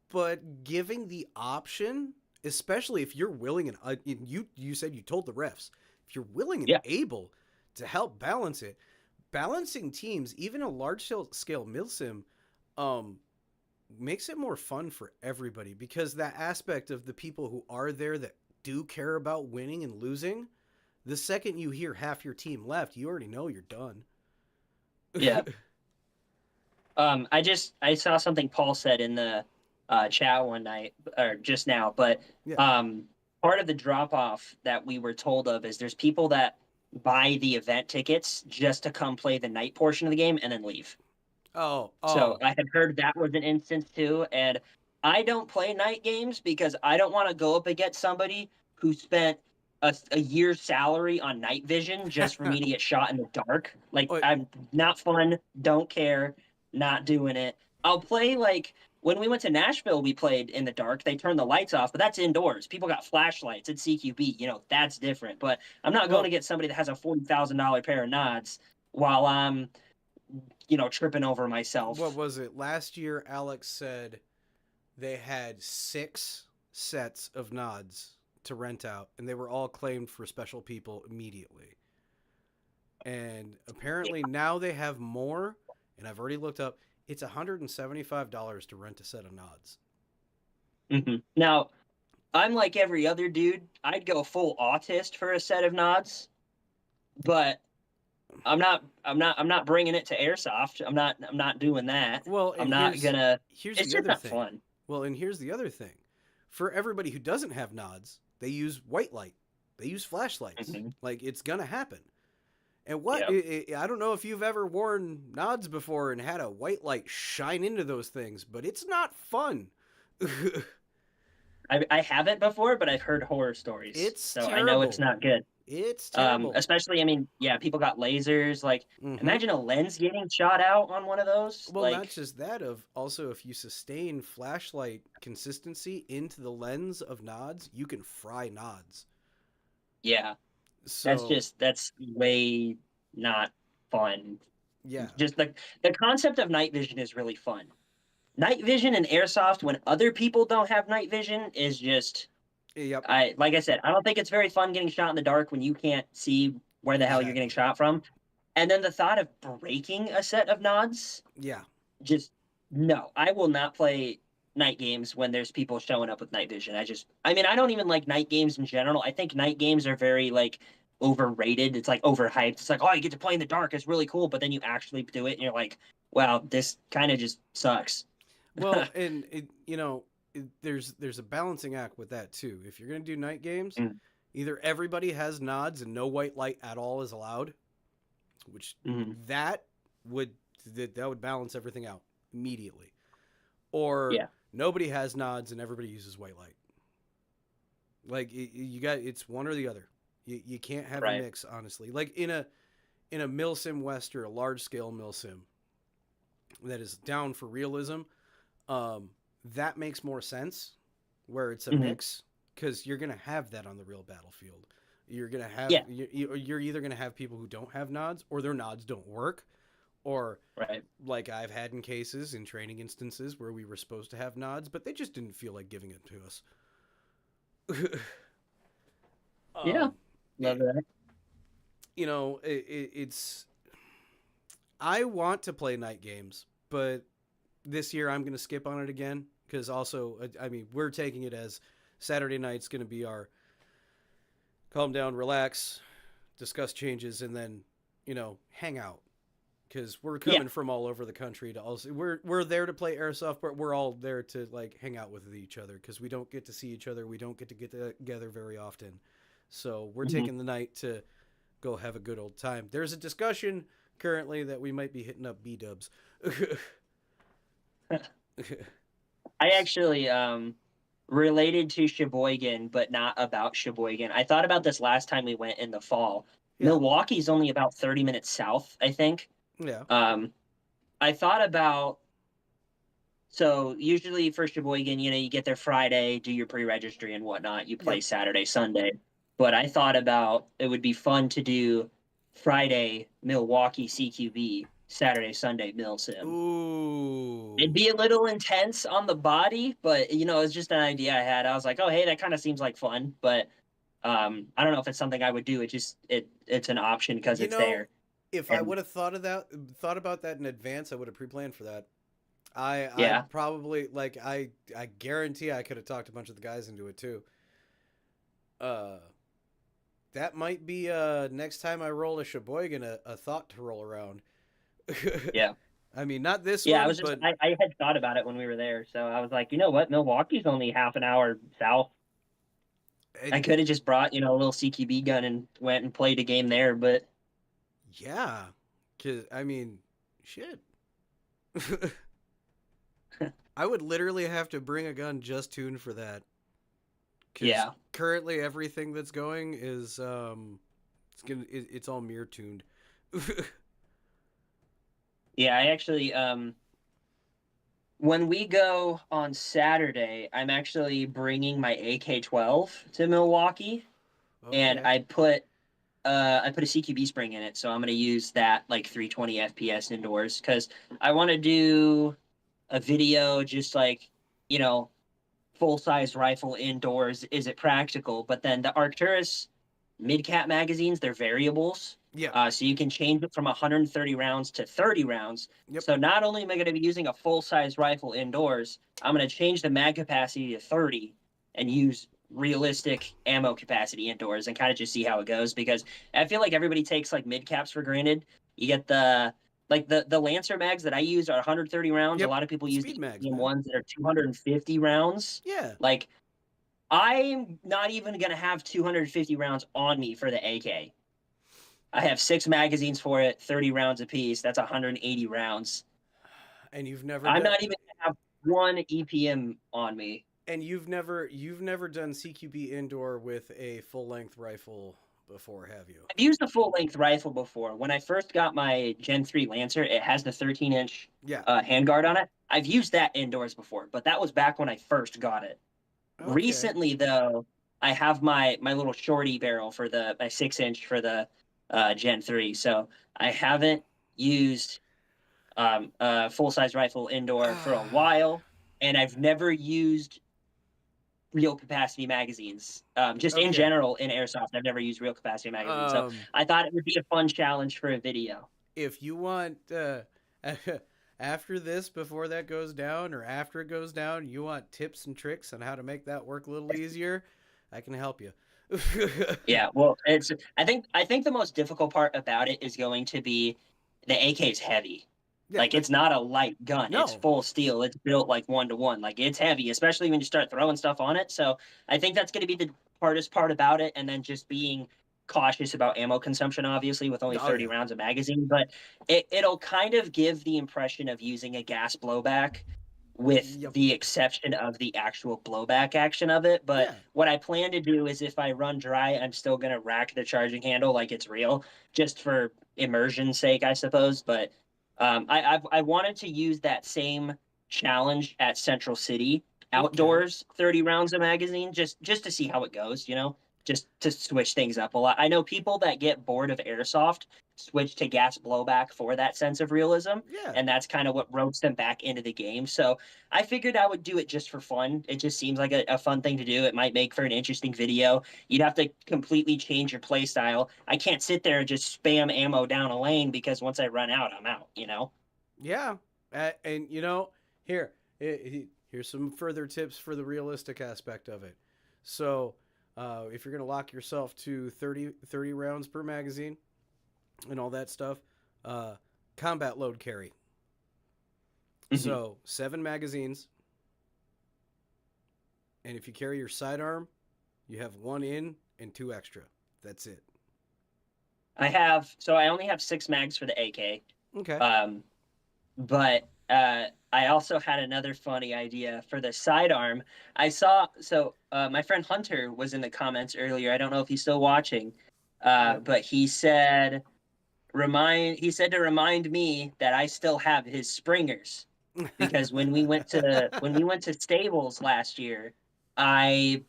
but giving the option, especially if you're willing and you said you told the refs, if you're willing and Yeah. able to help balance it, balancing teams, even a large scale milsim, um, makes it more fun for everybody because that aspect of the people who are there that do care about winning and losing, the second you hear half your team left, you already know you're done. Yeah. I saw something Paul said in the chat one night or just now, but Yeah. um, part of the drop off that we were told of is there's people that buy the event tickets just to come play the night portion of the game and then leave. Oh, So oh, I had heard that was an instance too, and I don't play night games because I don't want to go up against somebody who spent a year's salary on night vision just for me to get shot in the dark. Like oh, I'm not fun, don't care, not doing it. I'll play like when we went to Nashville, we played in the dark. They turned the lights off, but that's indoors. People got flashlights. It's CQB, that's different. But I'm not going to well, get somebody that has a $40,000 pair of nods while I'm tripping over what myself. was it? Last year, Alex said they had 6 sets of nods to rent out, and they were all claimed for special people immediately. And apparently now they have more, and I've already looked up. It's $175 to rent a set of nods. Now, I'm like every other dude. I'd go full autist for a set of nods, but I'm not bringing it to airsoft. I'm not doing that. Well, I'm and not gonna. here's It's the just other not thing. fun. Well, and here's the other thing. For everybody who doesn't have nods, they use white light. They use flashlights. Hmm. Like it's gonna happen. And Yeah, I don't know if you've ever worn nods before and had a white light shine into those things, but it's not fun. I haven't before, but I've heard horror stories, It's so I know it's terrible. not good. It's terrible. Especially, I mean, yeah, people got lasers. Like, Mm-hmm. imagine a lens getting shot out on one of those. Well, not Like, just that. Of also, if you sustain flashlight consistency into the lens of nods, you can fry nods. yeah, So that's way not fun. yeah, Just the concept of night vision is really fun. Night vision and airsoft when other people don't have night vision is just yep, I like I said, I don't think it's very fun getting shot in the dark when you can't see where the hell you're getting exactly. shot from. And then the thought of breaking a set of nods, Yeah, just no. I will not play night games when there's people showing up with night vision. I mean, I don't even like night games in general. I think night games are very like overrated. It's like overhyped. It's like, oh, you get to play in the dark. It's really cool. But then you actually do it and you're like, wow, this kind of just sucks. well, and there's a balancing act with that too. If you're gonna do night games, either everybody has nods and no white light at all is allowed, which Mm-hmm. that would that would balance everything out immediately, or Yeah. nobody has nods and everybody uses white light. Like you got it's one or the other. You can't have a Right. mix, honestly. Like in a milsim west or a large scale milsim that is down for realism, that makes more sense where it's a Hmm. mix because you're gonna have that on the real battlefield. You're gonna have Yeah. you're either gonna have people who don't have nods or their nods don't work, or Right. like I've had in cases in training instances where we were supposed to have nods, but they just didn't feel like giving it to us. Yeah. um, Love that. it's I want to play night games, but this year I'm going to skip on it again because also I mean we're taking it as Saturday night's going to be our calm down, relax, discuss changes, and then hang out because we're Yeah. coming from all over the country to also we're there to play airsoft, but we're all there to like hang out with each other because we don't get to see each other, we don't get to get together very often, so we're Hmm. taking the night to go have a good old time. There's a discussion currently that we might be hitting up B Dubs. I actually related to Sheboygan, but not about Sheboygan. I thought about this last time we went in the fall. Yeah, Milwaukee's only about 30 minutes south, I think. yeah, Um, I thought about so usually for Sheboygan, you get there Friday, do your pre-registry and whatnot. You play yep. Saturday, Sunday. But I thought about it would be fun to do Friday Milwaukee CQB, Saturday, Sunday Mill Sim. It'd Ooh, be a little intense on the body, but it's just an idea I had. I was like, oh hey, that kind of seems like fun, but I don't know if it's something I would do. It's an option because you it's know, there. if I And would have thought about that in advance, I would have pre-planned for that. I yeah. probably like I guarantee I could have talked a bunch of the guys into it too. Uh, that might be next time I roll a Sheboygan a thought to roll around. Yeah. I mean, not this Yeah, I one, was just but I had thought about it when we were there, so I was like, you know what, Milwaukee's only half an hour south. I and could have just brought a little CQB gun and went and played a game there, but yeah, cause I mean, shit. I would literally have to bring a gun just tuned for that. Because yeah, currently everything that's going is it's all mirror tuned. yeah. I actually when we go on Saturday, I'm actually bringing my AK-12 to Milwaukee, and Okay. I put a CQB spring in it, so I'm gonna use that like 320 FPS indoors because I want to do a video just like you know full size rifle indoors. Is it practical? But then the Arcturus mid cap magazines, they're variables. Yeah. So you can change it from 130 rounds to 30 rounds. Yep. So not only am I going to be using a full size rifle indoors, I'm going to change the mag capacity to 30 and use realistic ammo capacity indoors and kind of just see how it goes because I feel like everybody takes like mid caps for granted. You get the Lancer mags that I use are 130 rounds. A Yep. lot of people use the Speed mags, EM man. ones that are 250 rounds. Yeah. Like I'm not even gonna have 250 rounds on me for the AK. I have 6 magazines for it, 30 rounds apiece. That's 180 rounds. And you've never I'm done not even gonna have one EPM on me. and you've never done CQB indoor with a full length rifle before, have you? I've used a full length rifle before. When I first got my Gen 3 Lancer, it has the 13-inch Yeah. handguard on it. I've used that indoors before, but that was back when I first got it. Okay. Recently, though, I have my little shorty barrel for the my 6-inch for the Gen 3, so I haven't used a full size rifle indoor for a while, and I've never used real capacity magazines. Just in Okay. general in airsoft, I've never used real capacity magazines, so Um I thought it would be a fun challenge for a video. if you want after this before that goes down or after it goes down, you want tips and tricks on how to make that work a little easier, I can help you. Yeah, well, I think the most difficult part about it is going to be the AK is heavy. Yeah, Like it's not a light gun. It's no. full steel. It's built like 1-to-1. Like it's heavy, especially when you start throwing stuff on it. So I think that's going to be the hardest part about it, and then just being cautious about ammo consumption, obviously, with only Oh 30 yeah. rounds of magazine. But it'll kind of give the impression of using a gas blowback, with Yep. the exception of the actual blowback action of it. But Yeah. what I plan to do is if I run dry, I'm still going to rack the charging handle like it's real, just for immersion's sake, I suppose. But I wanted to use that same challenge at Central City Okay. outdoors, 30 rounds of magazine, just to see how it goes, just to switch things up a lot. I know people that get bored of airsoft switch to gas blowback for that sense of realism. Yeah. And that's kind of what ropes them back into the game. So I figured I would do it just for fun. It just seems like a fun thing to do. It might make for an interesting video. You'd have to completely change your play style. I can't sit there and just spam ammo down a lane because once I run out, I'm out, you know? Yeah. And here, here's some further tips for the realistic aspect of it. So, if you're going to lock yourself to 30 rounds per magazine and all that stuff, combat load carry. So, 7 magazines. And if you carry your sidearm, you have 1 in and 2 extra. That's it. I only have 6 mags for the AK. Okay. But I also had another funny idea for the sidearm. I saw my friend Hunter was in the comments earlier. I don't know if he's still watching, Yep. but he said to remind me that I still have his springers because when we went to Stables last year, I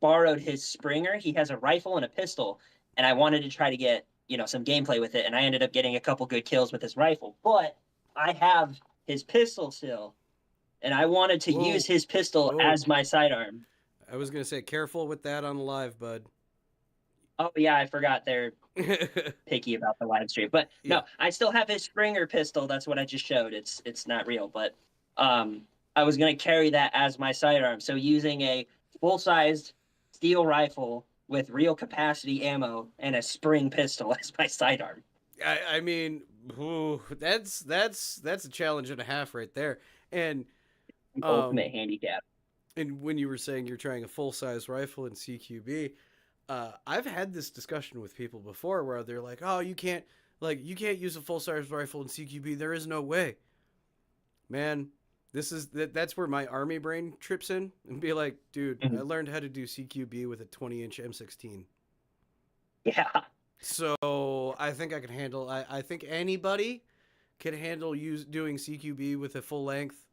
borrowed his Springer. He has a rifle and a pistol, and I wanted to try to get some gameplay with it, and I ended up getting a couple good kills with his rifle. But I have his pistol still, and I wanted to Whoa. use his pistol Whoa. as my sidearm. I was going to say, careful with that on the live, bud. Oh yeah, I forgot they're picky about the live stream. But Yeah. no, I still have his Springer pistol. That's what I just showed. It's not real, but I was gonna carry that as my sidearm. So using a full-sized steel rifle with real capacity ammo and a spring pistol as my sidearm. I mean, ooh, that's a challenge and a half right there. And Ultimate handicap. and when you were saying you're trying a full size rifle in CQB, I've had this discussion with people before where they're like, "Oh, you can't use a full size rifle in CQB. There is no way." Man, that's where my army brain trips in and be like, "Dude, I learned how to do CQB with a 20-inch M16." Yeah. So I think I can handle. I think anybody can handle doing CQB with a full length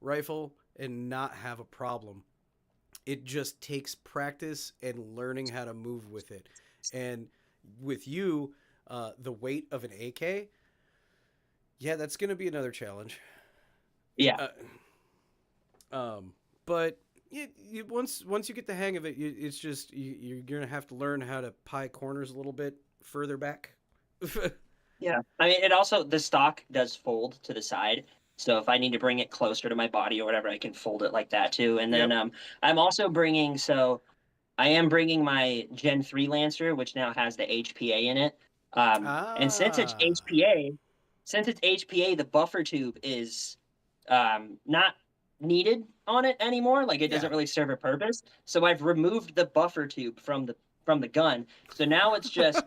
rifle and not have a problem. It just takes practice and learning how to move with it. And with you, the weight of an AK, yeah, that's going to be another challenge. Yeah. But once you get the hang of it, it's just you're going to have to learn how to pie corners a little bit further back. Yeah. I mean, the stock does fold to the side. So if I need to bring it closer to my body or whatever, I can fold it like that too. And then Yep. I'm also I am bringing my Gen 3 Lancer, which now has the HPA in it. And Ah. since it's HPA, the buffer tube is not needed on it anymore. Like it Yeah. doesn't really serve a purpose. So I've removed the buffer tube from the gun. So now it's just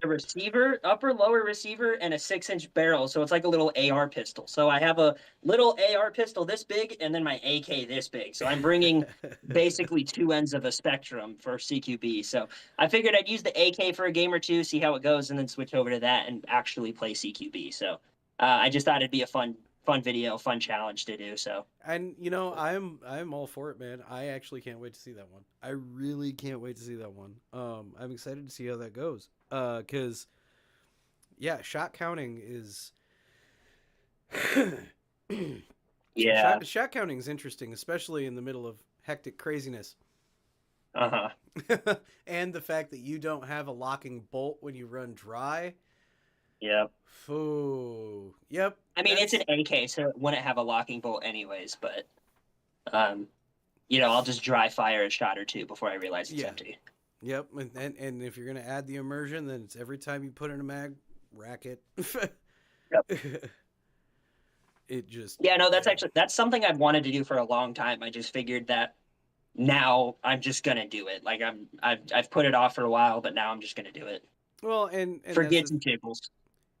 the receiver, upper lower receiver, and a 6-inch barrel. So it's like a little AR pistol. So I have a little AR pistol this big, and then my AK this big. So I'm bringing basically 2 ends of a spectrum for CQB. So I figured I'd use the AK for a game or two, see how it goes, and then switch over to that and actually play CQB. So I just thought it'd be a fun video, fun challenge to do. So And I'm all for it, man. I actually can't wait to see that one. I really can't wait to see that one. I'm excited to see how that goes. Cause yeah, shot counting is yeah, shot counting is interesting, especially in the middle of hectic craziness. uh huh, And the fact that you don't have a locking bolt when you run dry. yep. Foo. Yep. I mean, it's an AK, so it wouldn't have a locking bolt anyways. But um, I'll just dry fire a shot or two before I realize it's yeah. empty. Yep. And if you're gonna add the immersion, then it's every time you put in a mag, rack it. Yep. It just Yeah, no, yeah. that's something I've wanted to do for a long time. I just figured that now I'm just gonna do it. Like I've put it off for a while, but now I'm just gonna do it Well, and for that's gigs the and giggles.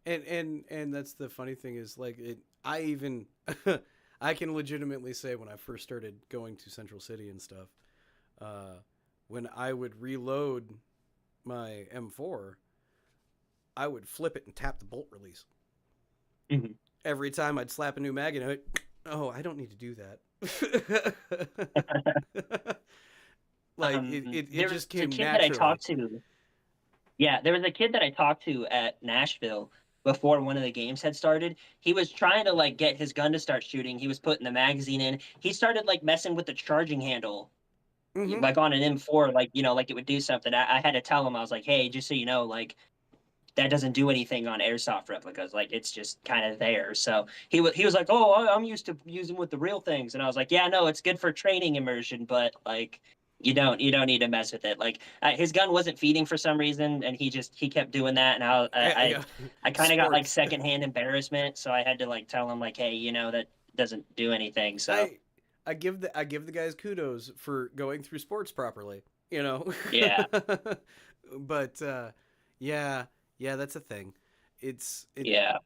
and that's the funny thing is like it. I even I can legitimately say when I first started going to Central City and stuff, uh, when I would reload my M4, I would flip it and tap the bolt release. Mm-hmm. Every time I'd slap a new mag in it, oh, I don't need to do that. Like it There just was a came kid that I naturally. talked to. Yeah, there was a kid that I talked to at Nashville before one of the games had started. He was trying to like get his gun to start shooting. He was putting the magazine in. He started like messing with the charging handle, Mm-hmm. like on an M4, like like it would do something. I had to tell him, I was like, hey, just so you know, like that doesn't do anything on airsoft replicas. Like it's just kind of there. So he was like, oh, I'm used to using with the real things, and I was like, yeah, no, it's good for training immersion, but like you don't need to mess with it. Like his gun wasn't feeding for some reason, and he kept doing that, and Yeah. I kind of got like Sports. secondhand embarrassment, so I had to like tell him like, hey, that doesn't do anything. So I give the guys kudos for going through sports properly, you know. yeah, But yeah, yeah, that's a thing. It's it, yeah,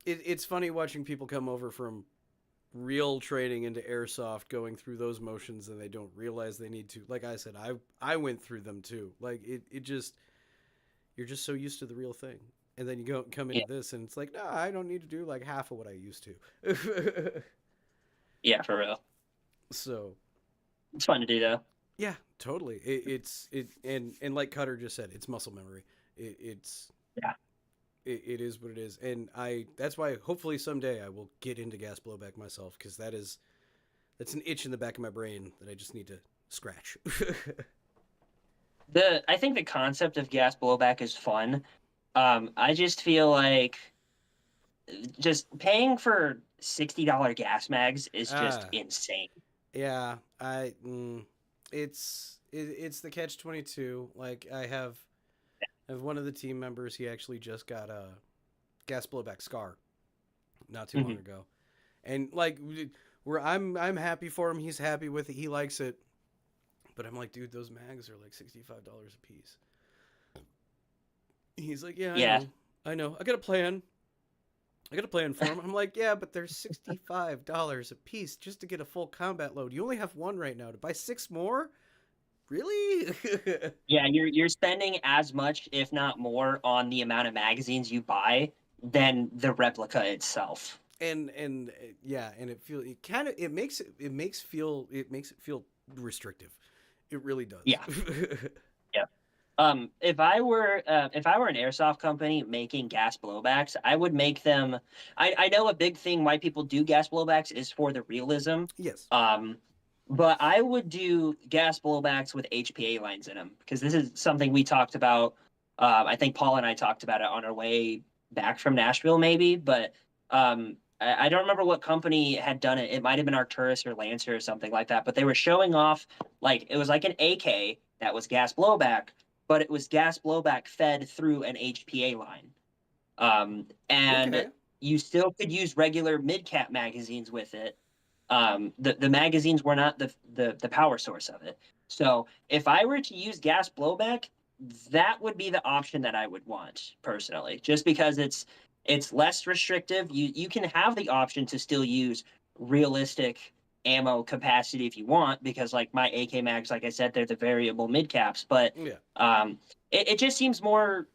it's funny watching people come over from real training into airsoft going through those motions and they don't realize they need to. Like I said, I went through them too. Like it just you're just so used to the real thing. And then you go come yeah, into this and it's like, no, I don't need to do like half of what I used to. yeah, for real. So It's fun to do though. yeah, totally. And like Cutter just said, it's muscle memory. It's Yeah. it is what it is, and that's why hopefully someday I will get into gas blowback myself because that's an itch in the back of my brain that I just need to scratch. I think the concept of gas blowback is fun. I just feel like just paying for $60 gas mags is just Ah, insane. yeah, it's the catch 22. Like I have one of the team members. He actually just got a gas blowback scar not too long Hmm. ago, and like where I'm happy for him. He's happy with it. He likes it. But I'm like, dude, those mags are like $65 a piece. He's like, yeah, I Yeah, know, I know. I got a plan. I got a plan for him. I'm like, yeah, but they're $65 a piece just to get a full combat load. You only have one right now. To buy six more? Really? yeah, you're spending as much, if not more, on the amount of magazines you buy than the replica itself. and yeah, and it makes it feel restrictive. It really does. Yeah, yeah. If I were an airsoft company making gas blowbacks, I would make them. I know a big thing why people do gas blowbacks is for the realism. Yes. Um, but I would do gas blowbacks with HPA lines in them because this is something we talked about. I think Paul and I talked about it on our way back from Nashville, maybe. But I don't remember what company had done it. It might have been Arcturus or Lancer or something like that. But they were showing off like it was like an AK that was gas blowback, but it was gas blowback fed through an HPA line. And Okay. you still could use regular mid cap magazines with it. The magazines were not the power source of it. So if I were to use gas blowback, that would be the option that I would want personally, just because it's less restrictive. You can have the option to still use realistic ammo capacity if you want, because like my AK mags, like I said, they're the variable mid caps, but Yeah. um, it just seems more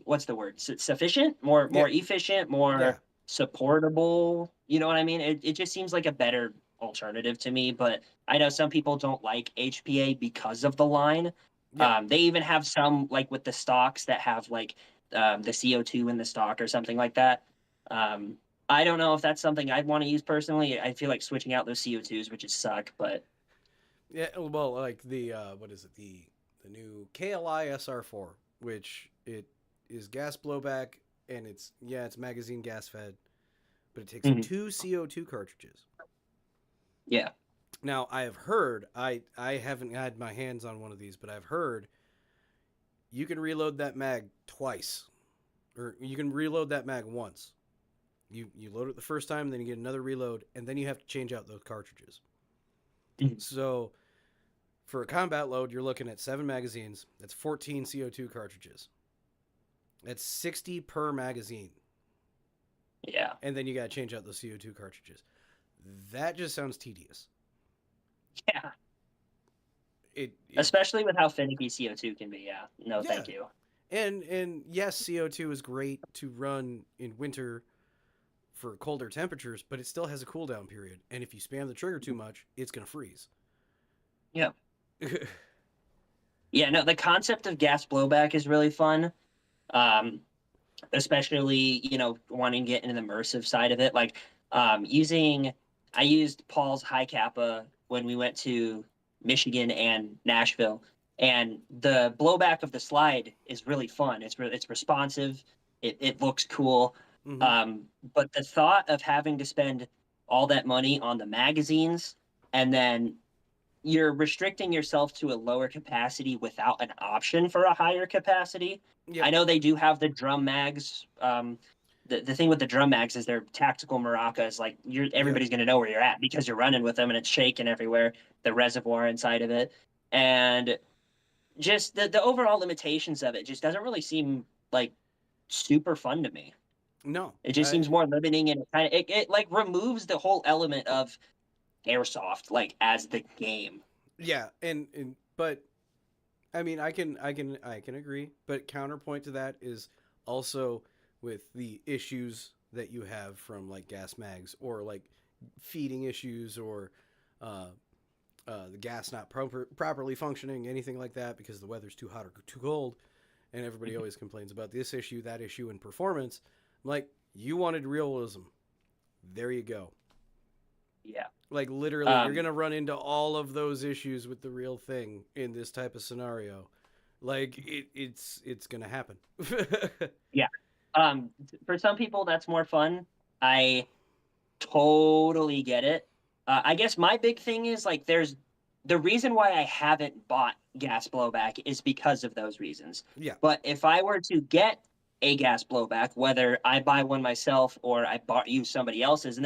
what's the word, sufficient, Yeah. more efficient, Yeah. more supportable, you know what I mean? It just seems like a better alternative to me, but I know some people don't like HPA because of the line. Yeah. They even have some like with the stocks that have like the CO2 in the stock or something like that. um, I don't know if that's something I'd want to use personally. I feel like switching out those CO2s, which is suck, but Yeah, well, like the what is it? The new KLI SR4, which it is gas blowback and it's magazine gas fed, but it takes mhm, two CO2 cartridges. yeah. Now, I have heard I haven't had my hands on one of these, but I've heard you can reload that mag twice or you can reload that mag once. You load it the first time, then you get another reload, and then you have to change out those cartridges. Mhm. So for a combat load, you're looking at 7 magazines. That's 14 CO2 cartridges. That's 60 per magazine. Yeah. And then you got to change out the CO2 cartridges. That just sounds tedious. Yeah. It Especially with how finicky CO2 can be. Yeah. No, yeah. thank you. And yes, CO2 is great to run in winter for colder temperatures, but it still has a cooldown period. And if you spam the trigger too much, it's going to freeze. Yeah. Yeah, no, the concept of gas blowback is really fun. Um, Especially, wanting to get into the immersive side of it. Like, using I used Paul's high kappa when we went to Michigan and Nashville, and the blowback of the slide is really fun. It's responsive. It looks cool. Hmm. But the thought of having to spend all that money on the magazines, and then you're restricting yourself to a lower capacity without an option for a higher capacity. Yep. I know they do have the drum mags. The thing with the drum mags is they're tactical maracas. Like, Yep. everybody's gonna know where you're at because you're running with them and it's shaking everywhere. The reservoir inside of it, and just the overall limitations of it just doesn't really seem like super fun to me. No. It just seems more limiting, and it like removes the whole element of airsoft like as the game. Yeah, and but I mean, I can agree, but counterpoint to that is also with the issues that you have from like gas mags or like feeding issues or uh, the gas not properly functioning, anything like that, because the weather's too hot or too cold, and everybody always complains about this issue, that issue, and performance. I'm like, you wanted realism, there you go. Yeah. Like literally, you're Um, gonna run into all of those issues with the real thing in this type of scenario. Like it's gonna happen. yeah. For some people, that's more fun. I totally get it. I guess my big thing is like there's the reason why I haven't bought gas blowback is because of those reasons. Yeah. But if I were to get a gas blowback, whether I buy one myself or I bought use somebody else's, and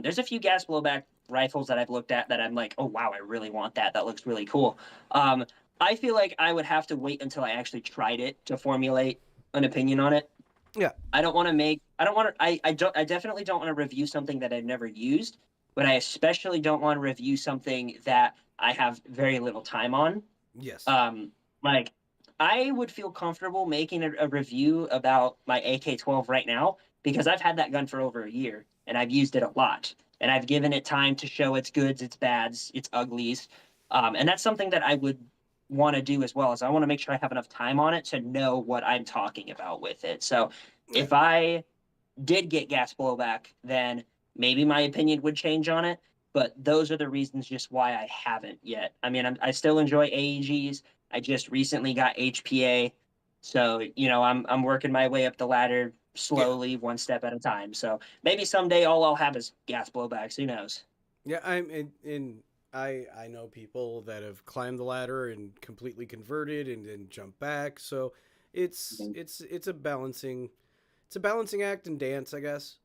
there's a few gas blowback rifles that I've looked at that I'm like, oh wow, I really want that. That looks really cool. Um, I feel like I would have to wait until I actually tried it to formulate an opinion on it. Yeah. I don't want to, I definitely don't want to review something that I've never used, but I especially don't want to review something that I have very little time on. Yes. Like, I would feel comfortable making a review about my AK-12 right now because I've had that gun for over a year and I've used it a lot and I've given it time to show its goods, its bads, its uglies. And that's something that I would want to do as well, as I want to make sure I have enough time on it to know what I'm talking about with it. So Yeah. if I did get gas blowback, then maybe my opinion would change on it. But those are the reasons just why I haven't yet. I mean, I still enjoy AEGs. I just recently got HPA, so I'm working my way up the ladder Yeah. slowly, one step at a time. So maybe someday all I'll have is gas blowbacks. Who knows? Yeah. I'm in. I know people that have climbed the ladder and completely converted and then jumped back. So it's a balancing act and dance, I guess.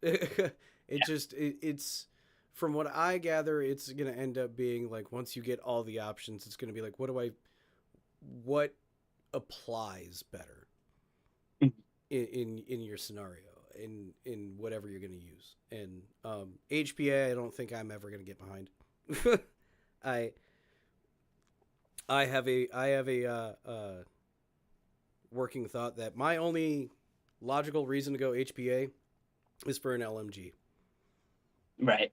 It's from what I gather, it's gonna end up being like once you get all the options, it's gonna be like what applies better Yeah. in your scenario in whatever you're gonna use. And HPA, I don't think I'm ever gonna get behind. I I have a working thought that my only logical reason to go HPA is for an LMG. Right.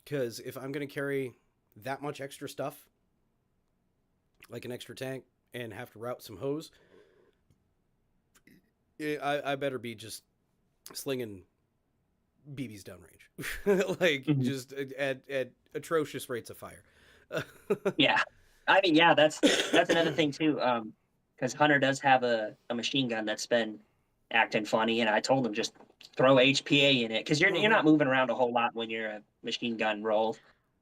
Because if I'm going to carry that much extra stuff, like an extra tank, and have to route some hose, I better be just slinging BBs downrange, like Mhm. just at atrocious rates of fire. Yeah. I mean, yeah, that's another thing too. Because Hunter does have a machine gun that's been acting funny, and I told him just throw HPA in it because you're Mhm. not moving around a whole lot when you're a machine gun roll.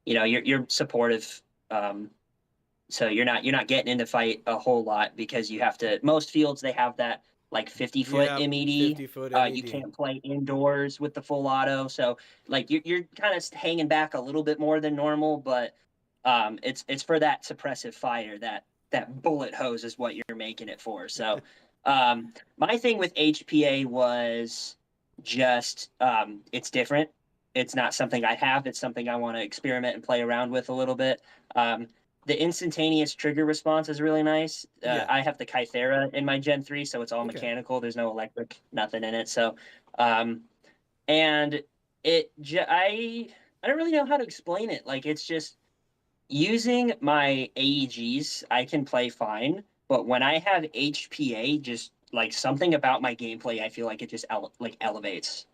You're supportive, so you're not getting into fight a whole lot because you have to. Most fields they have that like 50-foot Yeah, MED. 50-foot You MED. can't play indoors with the full auto, so like you're kind of hanging back a little bit more than normal, but it's for that suppressive fire, that bullet hose is what you're making it for. So my thing with HPA was just it's different. It's not something I have. It's something I want to experiment and play around with a little bit. Um, the instantaneous trigger response is really nice. Yeah. I have the Kythera in my Gen 3, so it's all Okay. mechanical. There's no electric, nothing in it. So, and I don't really know how to explain it. Like, it's just using my AEGs, I can play fine, but when I have HPA, just like something about my gameplay, I feel like it just like elevates.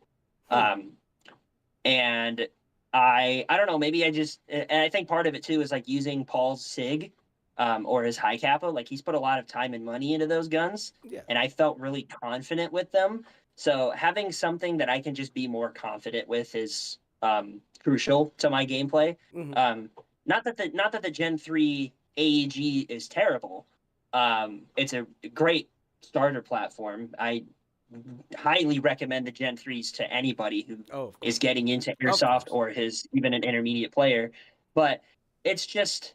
Hmm. Um, and I don't know, maybe I just and I think part of it too is like using Paul's Sig, or his high kappa. Like he's put a lot of time and money into those guns, Yeah. and I felt really confident with them. So having something that I can just be more confident with is crucial to my gameplay. Hmm. Um, not that the Gen 3 AEG is terrible. It's a great starter platform. I highly recommend the Gen 3s to anybody who Oh, of is course. getting into Of airsoft course. or is even an intermediate player. But it's just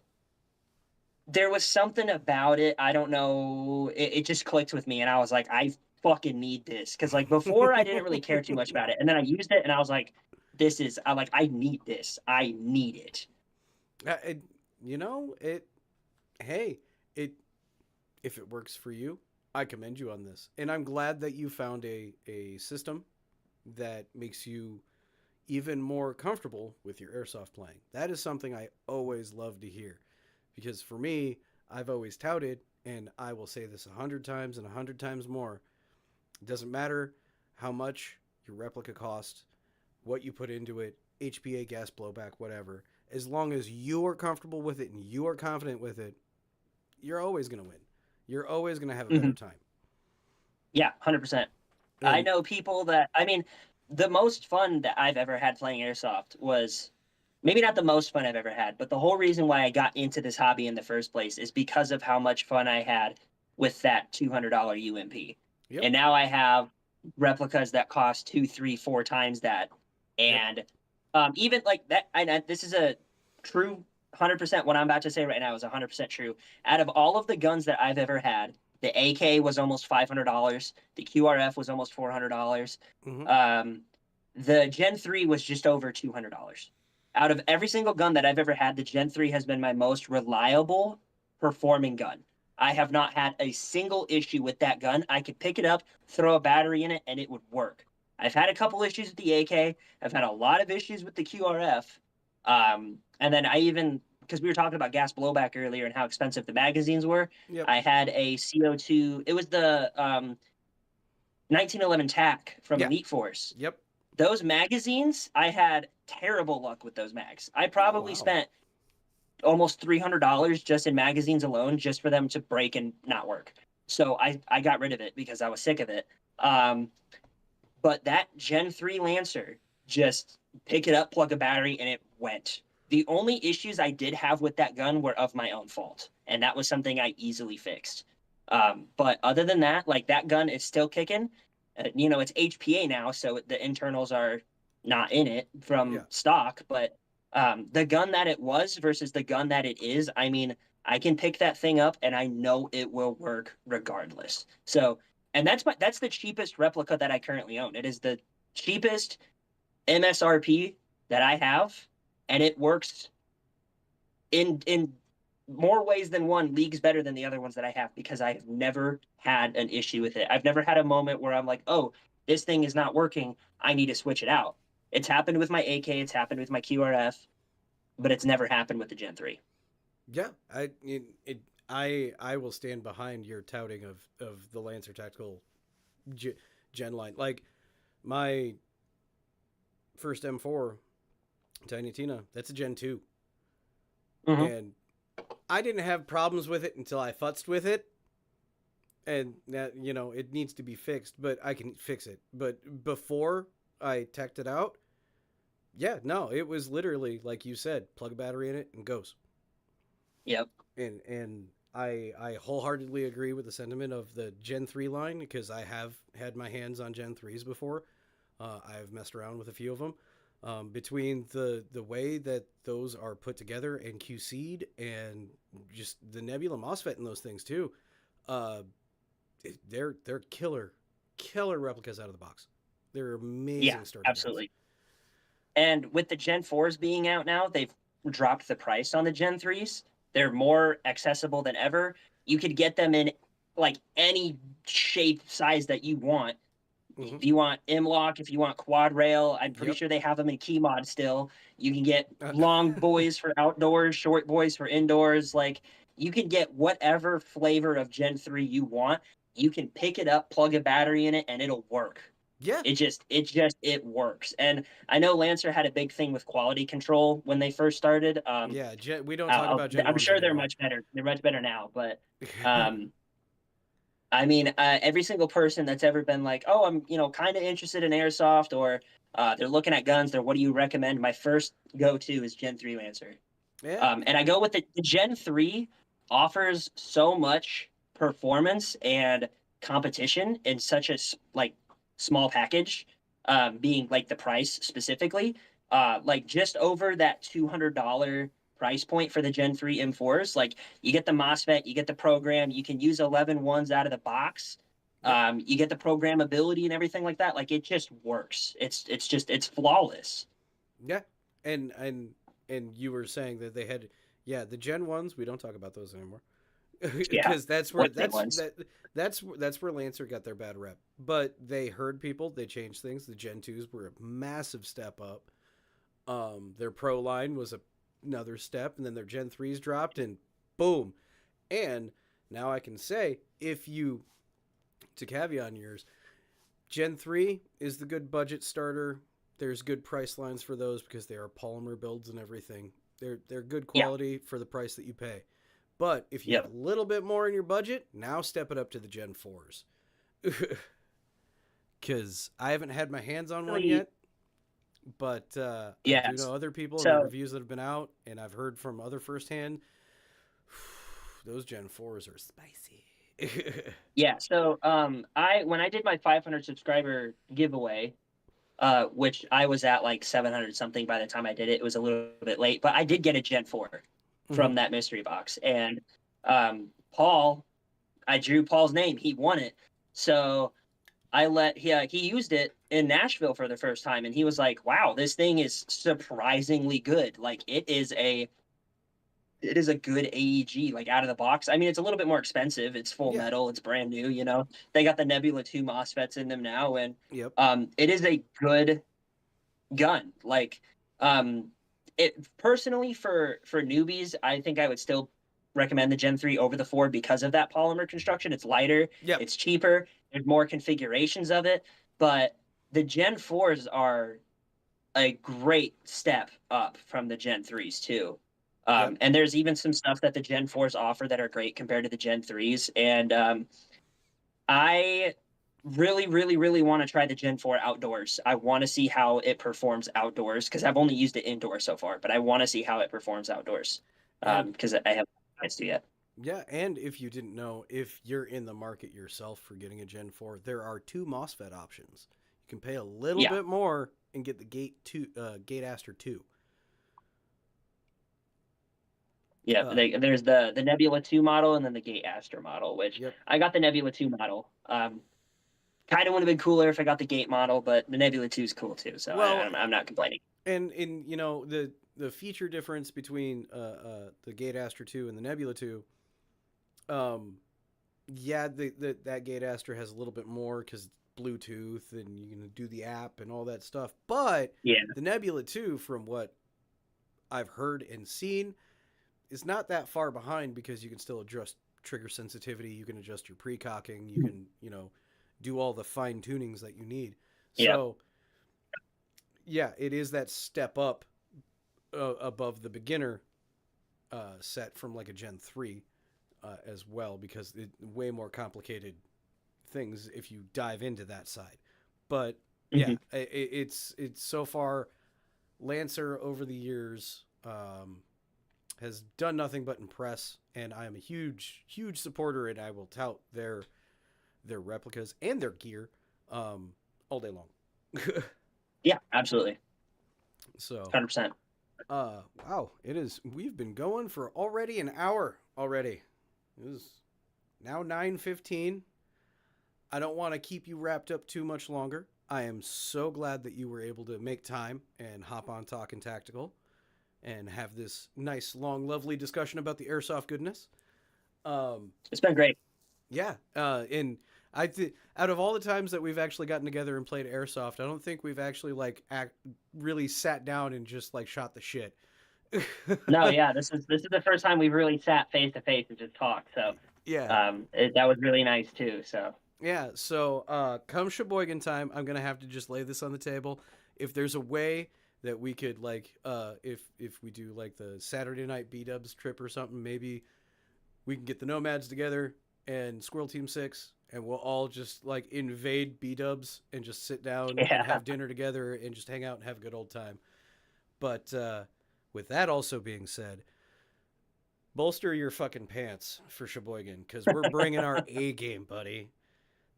there was something about it. I don't know. It just clicked with me, and I was like, I fucking need this because like before I didn't really care too much about it, and then I used it, and I was like, this is I need this. I need it. It, it. Hey, it. If it works for you, I commend you on this, and I'm glad that you found a system that makes you even more comfortable with your airsoft playing. That is something I always love to hear, because for me, I've always touted, and I will say this 100 times and 100 times more. It doesn't matter how much your replica costs, what you put into it, HPA, gas blowback, whatever. As long as you are comfortable with it and you are confident with it, you're always going to win. You're always going to have a better Mhm. time. Yeah, 100%. I And know people that I mean, the most fun that I've ever had playing airsoft was maybe not the most fun I've ever had, but the whole reason why I got into this hobby in the first place is because of how much fun I had with that $200 UMP. yep, And now I have replicas that cost two, three, four times that. yep, And even like that, this is a true 100%. What I'm about to say right now is 100% true. Out of all of the guns that I've ever had, the AK was almost $500. The QRF was almost $400. hmm, Um, the Gen 3 was just over $200. Out of every single gun that I've ever had, the Gen 3 has been my most reliable performing gun. I have not had a single issue with that gun. I could pick it up, throw a battery in it, and it would work. I've had a couple issues with the AK. I've had a lot of issues with the QRF. And then I even, because we were talking about gas blowback earlier and how expensive the magazines were, yep, I had a CO2. It was the 1911 TAC from yeah, Elite Force. yep. Those magazines, I had terrible luck with those mags. I Oh, probably wow. spent almost $300 just in magazines alone, just for them to break and not work. So I got rid of it because I was sick of it. Um, but that Gen 3 Lancer, just pick it up, plug a battery, and it went. The only issues I did have with that gun were of my own fault, and that was something I easily fixed. But other than that, like that gun is still kicking. It's HPA now, so the internals are not in it Yeah, from stock. But the gun that it was versus the gun that it is, I mean, I can pick that thing up and I know it will work regardless. So and that's the cheapest replica that I currently own. It is the cheapest MSRP that I have, and it works in more ways than one, leagues better than the other ones that I have because I have never had an issue with it. I've never had a moment where I'm like, oh, this thing is not working. I need to switch it out. It's happened with my AK. It's happened with my QRF, but it's never happened with the Gen 3. yeah. I will stand behind your touting of the Lancer Tactical Gen line. Like my first M4 Tiny Tina, that's a Gen 2. Mm-hmm. And I didn't have problems with it until I futzed with it. And that, it needs to be fixed, but I can fix it. But before I teched it out, yeah, no, it was literally like you said, plug a battery in it and goes. Yep. And I wholeheartedly agree with the sentiment of the Gen 3 line because I have had my hands on Gen 3s before. I've messed around with a few of them. Between the way that those are put together and QC'd and just the Nebula MOSFET in those things too, uh, they're killer replicas out of the box. They're Yeah, amazing starter guns. absolutely. And with the Gen 4s being out now, they've dropped the price on the Gen 3s. They're more accessible than ever. You could get them in like any shape, size that you want Hmm. If you want M-Lock, if you want quad rail, I'm pretty Yep. sure they have them in key mod still. You can get long boys for outdoors, short boys for indoors. Like you can get whatever flavor of Gen 3 you want. You can pick it up, plug a battery in it, and it'll work. Yeah. It works. And I know Lancer had a big thing with quality control when they first started. Yeah. We don't talk about Gen I'm 1s sure they're anymore. much better. They're much better now, but um, I mean, every single person that's ever been like, "Oh, I'm kind of interested in airsoft," or they're looking at guns. They're, "What do you recommend?" My first go-to is Gen 3 Lancer, Yeah. and I go with the Gen 3 offers so much performance and competition in such a like small package, being like the price specifically, like just over that $200 price point for the Gen 3 M4s. Like you get the MOSFET, you get the program, you can use 11 ones out of the box. Yep. You get the programmability and everything like that. Like it just works. It's flawless. Yeah. And you were saying that they had, yeah, the Gen 1s, we don't talk about those anymore. Yeah, Because that's where what they ones. that's where Lancer got their bad rep. But they heard people, they changed things. The Gen 2s were a massive step up. Their Pro line was another step, and then their Gen 3s dropped, and boom. And now I can say, if you, to caveat on yours, Gen 3 is the good budget starter. There's good price lines for those because they are polymer builds and everything. They're good Yeah. quality for the price that you pay. But if you have Yep. a little bit more in your budget, now step it up to the Gen 4s. Because I haven't had my hands on one Really, yet, but I do yes. know other people and the So reviews that have been out, and I've heard from other firsthand, those Gen 4s are spicy. yeah, so I when I did my 500 subscriber giveaway, which I was at like 700 something by the time I did it. It was a little bit late, but I did get a Gen 4 Hmm. from that mystery box. And Paul, I drew Paul's name. He won it. So he used it in Nashville for the first time, and he was like, "Wow, this thing is surprisingly good. Like it is a good AEG, like out of the box. I mean, it's a little bit more expensive. It's full Yeah. metal. It's brand new. They got the Nebula 2 MOSFETs in them now, and Yep. it is a good gun. Like, um, it personally for newbies, I think I would still recommend the Gen 3 over the 4 because of that polymer construction. It's lighter, Yep. it's cheaper, there's more configurations of it, but the Gen 4s are a great step up from the Gen 3s too. Yep. And there's even some stuff that the Gen 4s offer that are great compared to the Gen 3s. And I really, really, really want to try the Gen 4 outdoors. I want to see how it performs outdoors because I've only used it indoors so far, but I want to see how it performs outdoors And because I haven't tried to yet. yeah, and if you didn't know, if you're in the market yourself for getting a Gen 4, there are two MOSFET options. You can pay a little Yeah, bit more and get the Gate Aster 2. yeah. Uh, There's the Nebula 2 model and then the Gate Aster model, which yep. I got the Nebula 2 model. Kind of would have been cooler if I got the Gate model, but the Nebula 2 is cool too, so Well, I'm not complaining. and in the feature difference between the Gate Aster 2 and the Nebula 2, um, yeah, that Gate Aster has a little bit more because Bluetooth and you can do the app and all that stuff. But Yeah, the Nebula 2, from what I've heard and seen, is not that far behind because you can still adjust trigger sensitivity, you can adjust your precocking, you can, do all the fine tunings that you need. yeah. So, yeah, it is that step up above the beginner set from like a Gen 3 as well because it way more complicated things if you dive into that side. But yeah, Hmm. it's so far Lancer over the years has done nothing but impress, and I am a huge supporter, and I will tout their replicas and their gear all day long. Yeah, absolutely, So, 100%. wow, it is. We've been going for already an hour already. It is now 9:15. I don't want to keep you wrapped up too much longer. I am so glad that you were able to make time and hop on Talking Tactical and have this nice, long, lovely discussion about the airsoft goodness. Um, It's been great. yeah, and I think out of all the times that we've actually gotten together and played airsoft, I don't think we've actually like really sat down and just like shot the shit. No, yeah, this is the first time we've really sat face to face and just talked. So, Yeah. that was really nice too. So, Yeah, so come Sheboygan time, I'm gonna have to just lay this on the table. If there's a way that we could like, if we do like the Saturday night B Dubs trip or something, maybe we can get the Nomads together and Squirrel Team Six, and we'll all just like invade B Dubs and just sit down and yeah, have dinner together and just hang out and have a good old time. But with that also being said, bolster your fucking pants for Sheboygan because we're bringing our A game, buddy.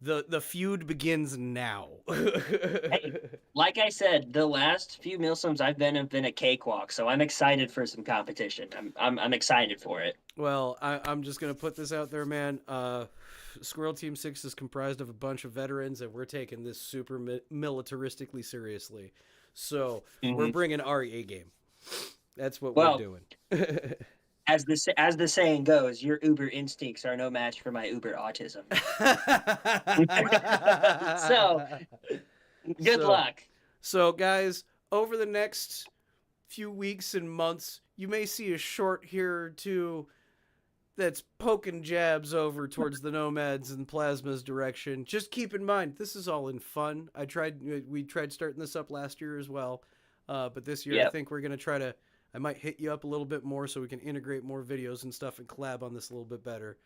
The feud begins now. hey, like I said, the last few Milsims I've been have been a cakewalk. So I'm excited for some competition. I'm excited for it. Well, I'm just gonna put this out there, man. Squirrel Team Six is comprised of a bunch of veterans, and we're taking this super militaristically seriously. So we're Hmm. bringing our A game. That's what we're Well, doing. as the saying goes, your Uber instincts are no match for my Uber autism. So good so, luck. so guys, over the next few weeks and months, you may see a short here or two that's poking jabs over towards the Nomads and Plasma's direction. Just keep in mind, this is all in fun. We tried starting this up last year as well, but this year I Yep. think we're gonna try to. I might hit you up a little bit more so we can integrate more videos and stuff and collab on this a little bit better.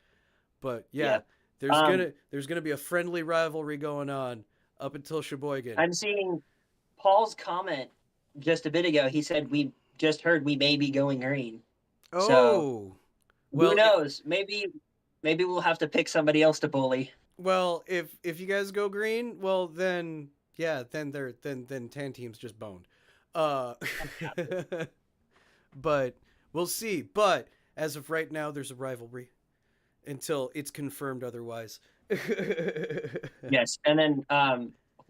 But yeah, Yep. Um, there's gonna be a friendly rivalry going on up until Sheboygan. I'm seeing Paul's comment just a bit ago. He said we just heard we may be going green. So Oh, who well, knows? Maybe we'll have to pick somebody else to bully. well, if you guys go green, well then yeah, then tan team's just boned. Uh, but we'll see. But as of right now, there's a rivalry until it's confirmed otherwise. Yes, and then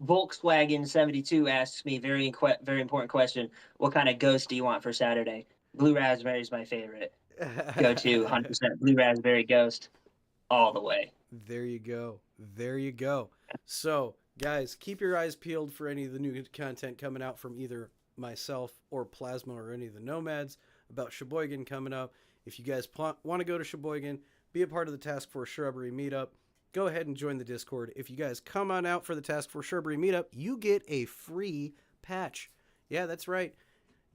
Volkswagen 72 asks me very important question. What kind of ghost do you want for Saturday? Blue raspberry is my favorite. Go to 100% blue raspberry ghost all the way. There you go. There you go. So, guys, keep your eyes peeled for any of the new content coming out from either myself or Plasma or any of the Nomads about Sheboygan coming up. If you guys want to go to Sheboygan, be a part of the Task Force Shrubbery meetup, go ahead and join the Discord. If you guys come on out for the Task Force Shrubbery meetup, you get a free patch. Yeah, that's right.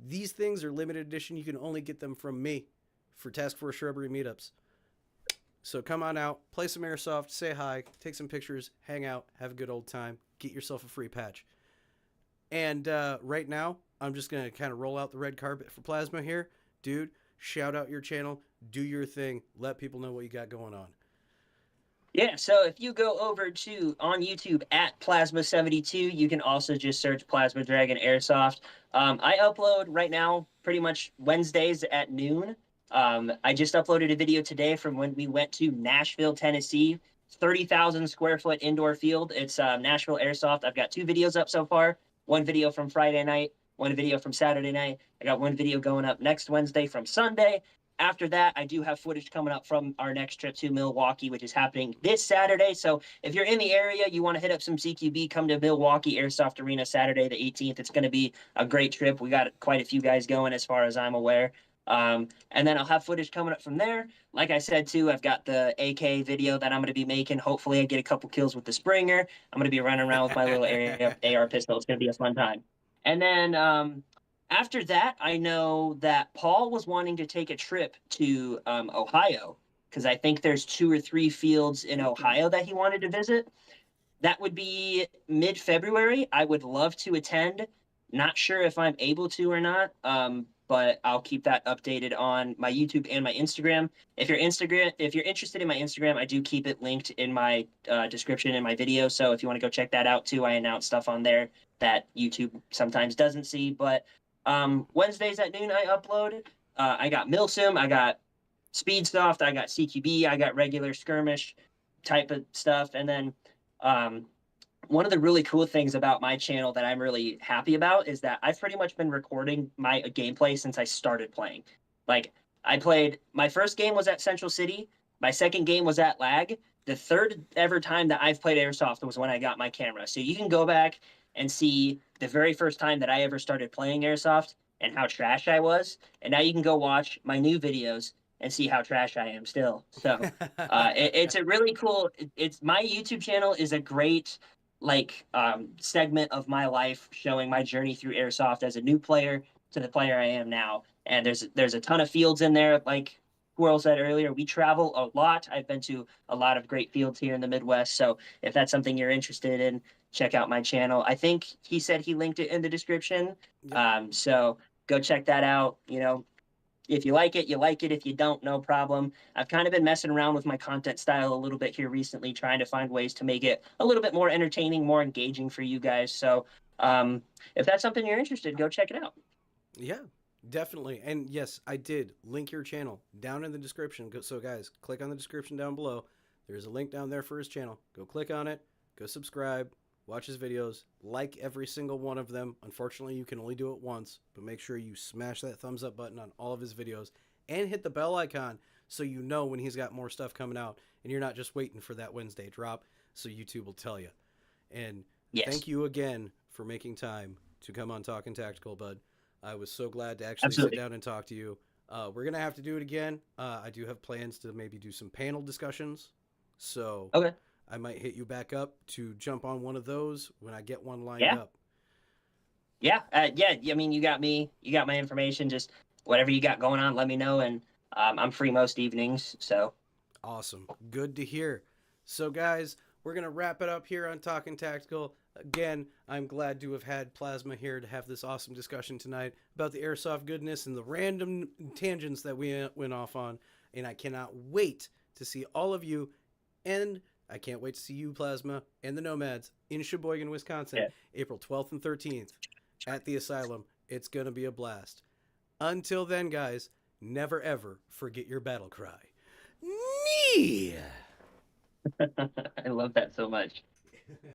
These things are limited edition. You can only get them from me for Task Force Shrubbery meetups. So come on out, play some airsoft, say hi, take some pictures, hang out, have a good old time, get yourself a free patch. And right now, I'm just going to kind of roll out the red carpet for Plasma here. Dude, shout out your channel, do your thing, let people know what you got going on. Yeah, so if you go over to on YouTube at Plasma72, you can also just search Plasma Dragon Airsoft. I upload right now pretty much Wednesdays at noon. I just uploaded a video today from when we went to Nashville, Tennessee, 30,000 square foot indoor field. It's Nashville Airsoft. I've got 2 videos up so far. One video from Friday night, one video from Saturday night. I got one video going up next Wednesday from Sunday. After that, I do have footage coming up from our next trip to Milwaukee, which is happening this Saturday. So if you're in the area, you want to hit up some CQB, come to Milwaukee Airsoft Arena Saturday the 18th. It's going to be a great trip. We got quite a few guys going as far as I'm aware. And then I'll have footage coming up from there. Like I said, too, I've got the AK video that I'm going to be making. Hopefully, I get a couple kills with the Springer. I'm going to be running around with my little AR pistol. It's going to be a fun time. And then after that, I know that Paul was wanting to take a trip to Ohio because I think there's 2 or 3 fields in Ohio that he wanted to visit. That would be mid-February. I would love to attend. Not sure if I'm able to or not, but I'll keep that updated on my YouTube and my Instagram. If you're interested in my Instagram, I do keep it linked in my description in my video. So if you want to go check that out too, I announce stuff on there that YouTube sometimes doesn't see. But Wednesdays at noon, I upload. I got Milsim, I got Speedsoft, I got CQB, I got regular skirmish type of stuff, and then um, one of the really cool things about my channel that I'm really happy about is that I've pretty much been recording my gameplay since I started playing. Like, I played, my first game was at Central City, my second game was at Lag, the third ever time that I've played airsoft was when I got my camera. So you can go back and see the very first time that I ever started playing airsoft and how trash I was, and now you can go watch my new videos and see how trash I am still. So it's a really cool. It's my YouTube channel is a great like segment of my life showing my journey through airsoft as a new player to the player I am now. And there's a ton of fields in there. Like Squirrel said earlier, we travel a lot. I've been to a lot of great fields here in the Midwest. So if that's something you're interested in, check out my channel. I think he said he linked it in the description. Yep. So go check that out. You know, if you like it, you like it. If you don't, no problem. I've kind of been messing around with my content style a little bit here recently, trying to find ways to make it a little bit more entertaining, more engaging for you guys. So if that's something you're interested, go check it out. Yeah, definitely. And yes, I did link your channel down in the description. So, guys, click on the description down below. There's a link down there for his channel. Go click on it. Go subscribe. Watch his videos. Like every single one of them. Unfortunately, you can only do it once, but make sure you smash that thumbs up button on all of his videos and hit the bell icon so you know when he's got more stuff coming out and you're not just waiting for that Wednesday drop so YouTube will tell you. And Yes, thank you again for making time to come on Talking Tactical, bud. I was so glad to actually sit absolutely. down and talk to you. We're going to have to do it again. I do have plans to maybe do some panel discussions. So Okay. I might hit you back up to jump on one of those when I get one lined Yeah. up. Yeah. Yeah. I mean, you got me. You got my information. Just whatever you got going on, let me know. And I'm free most evenings. So, Awesome. Good to hear. So, guys, we're going to wrap it up here on Talking Tactical. Again, I'm glad to have had Plasma here to have this awesome discussion tonight about the airsoft goodness and the random tangents that we went off on. And I cannot wait to see all of you. And I can't wait to see you, Plasma, and the Nomads in Sheboygan, Wisconsin, yeah. April 12th and 13th at the Asylum. It's going to be a blast. Until then, guys, never ever forget your battle cry. Nee! I love that so much.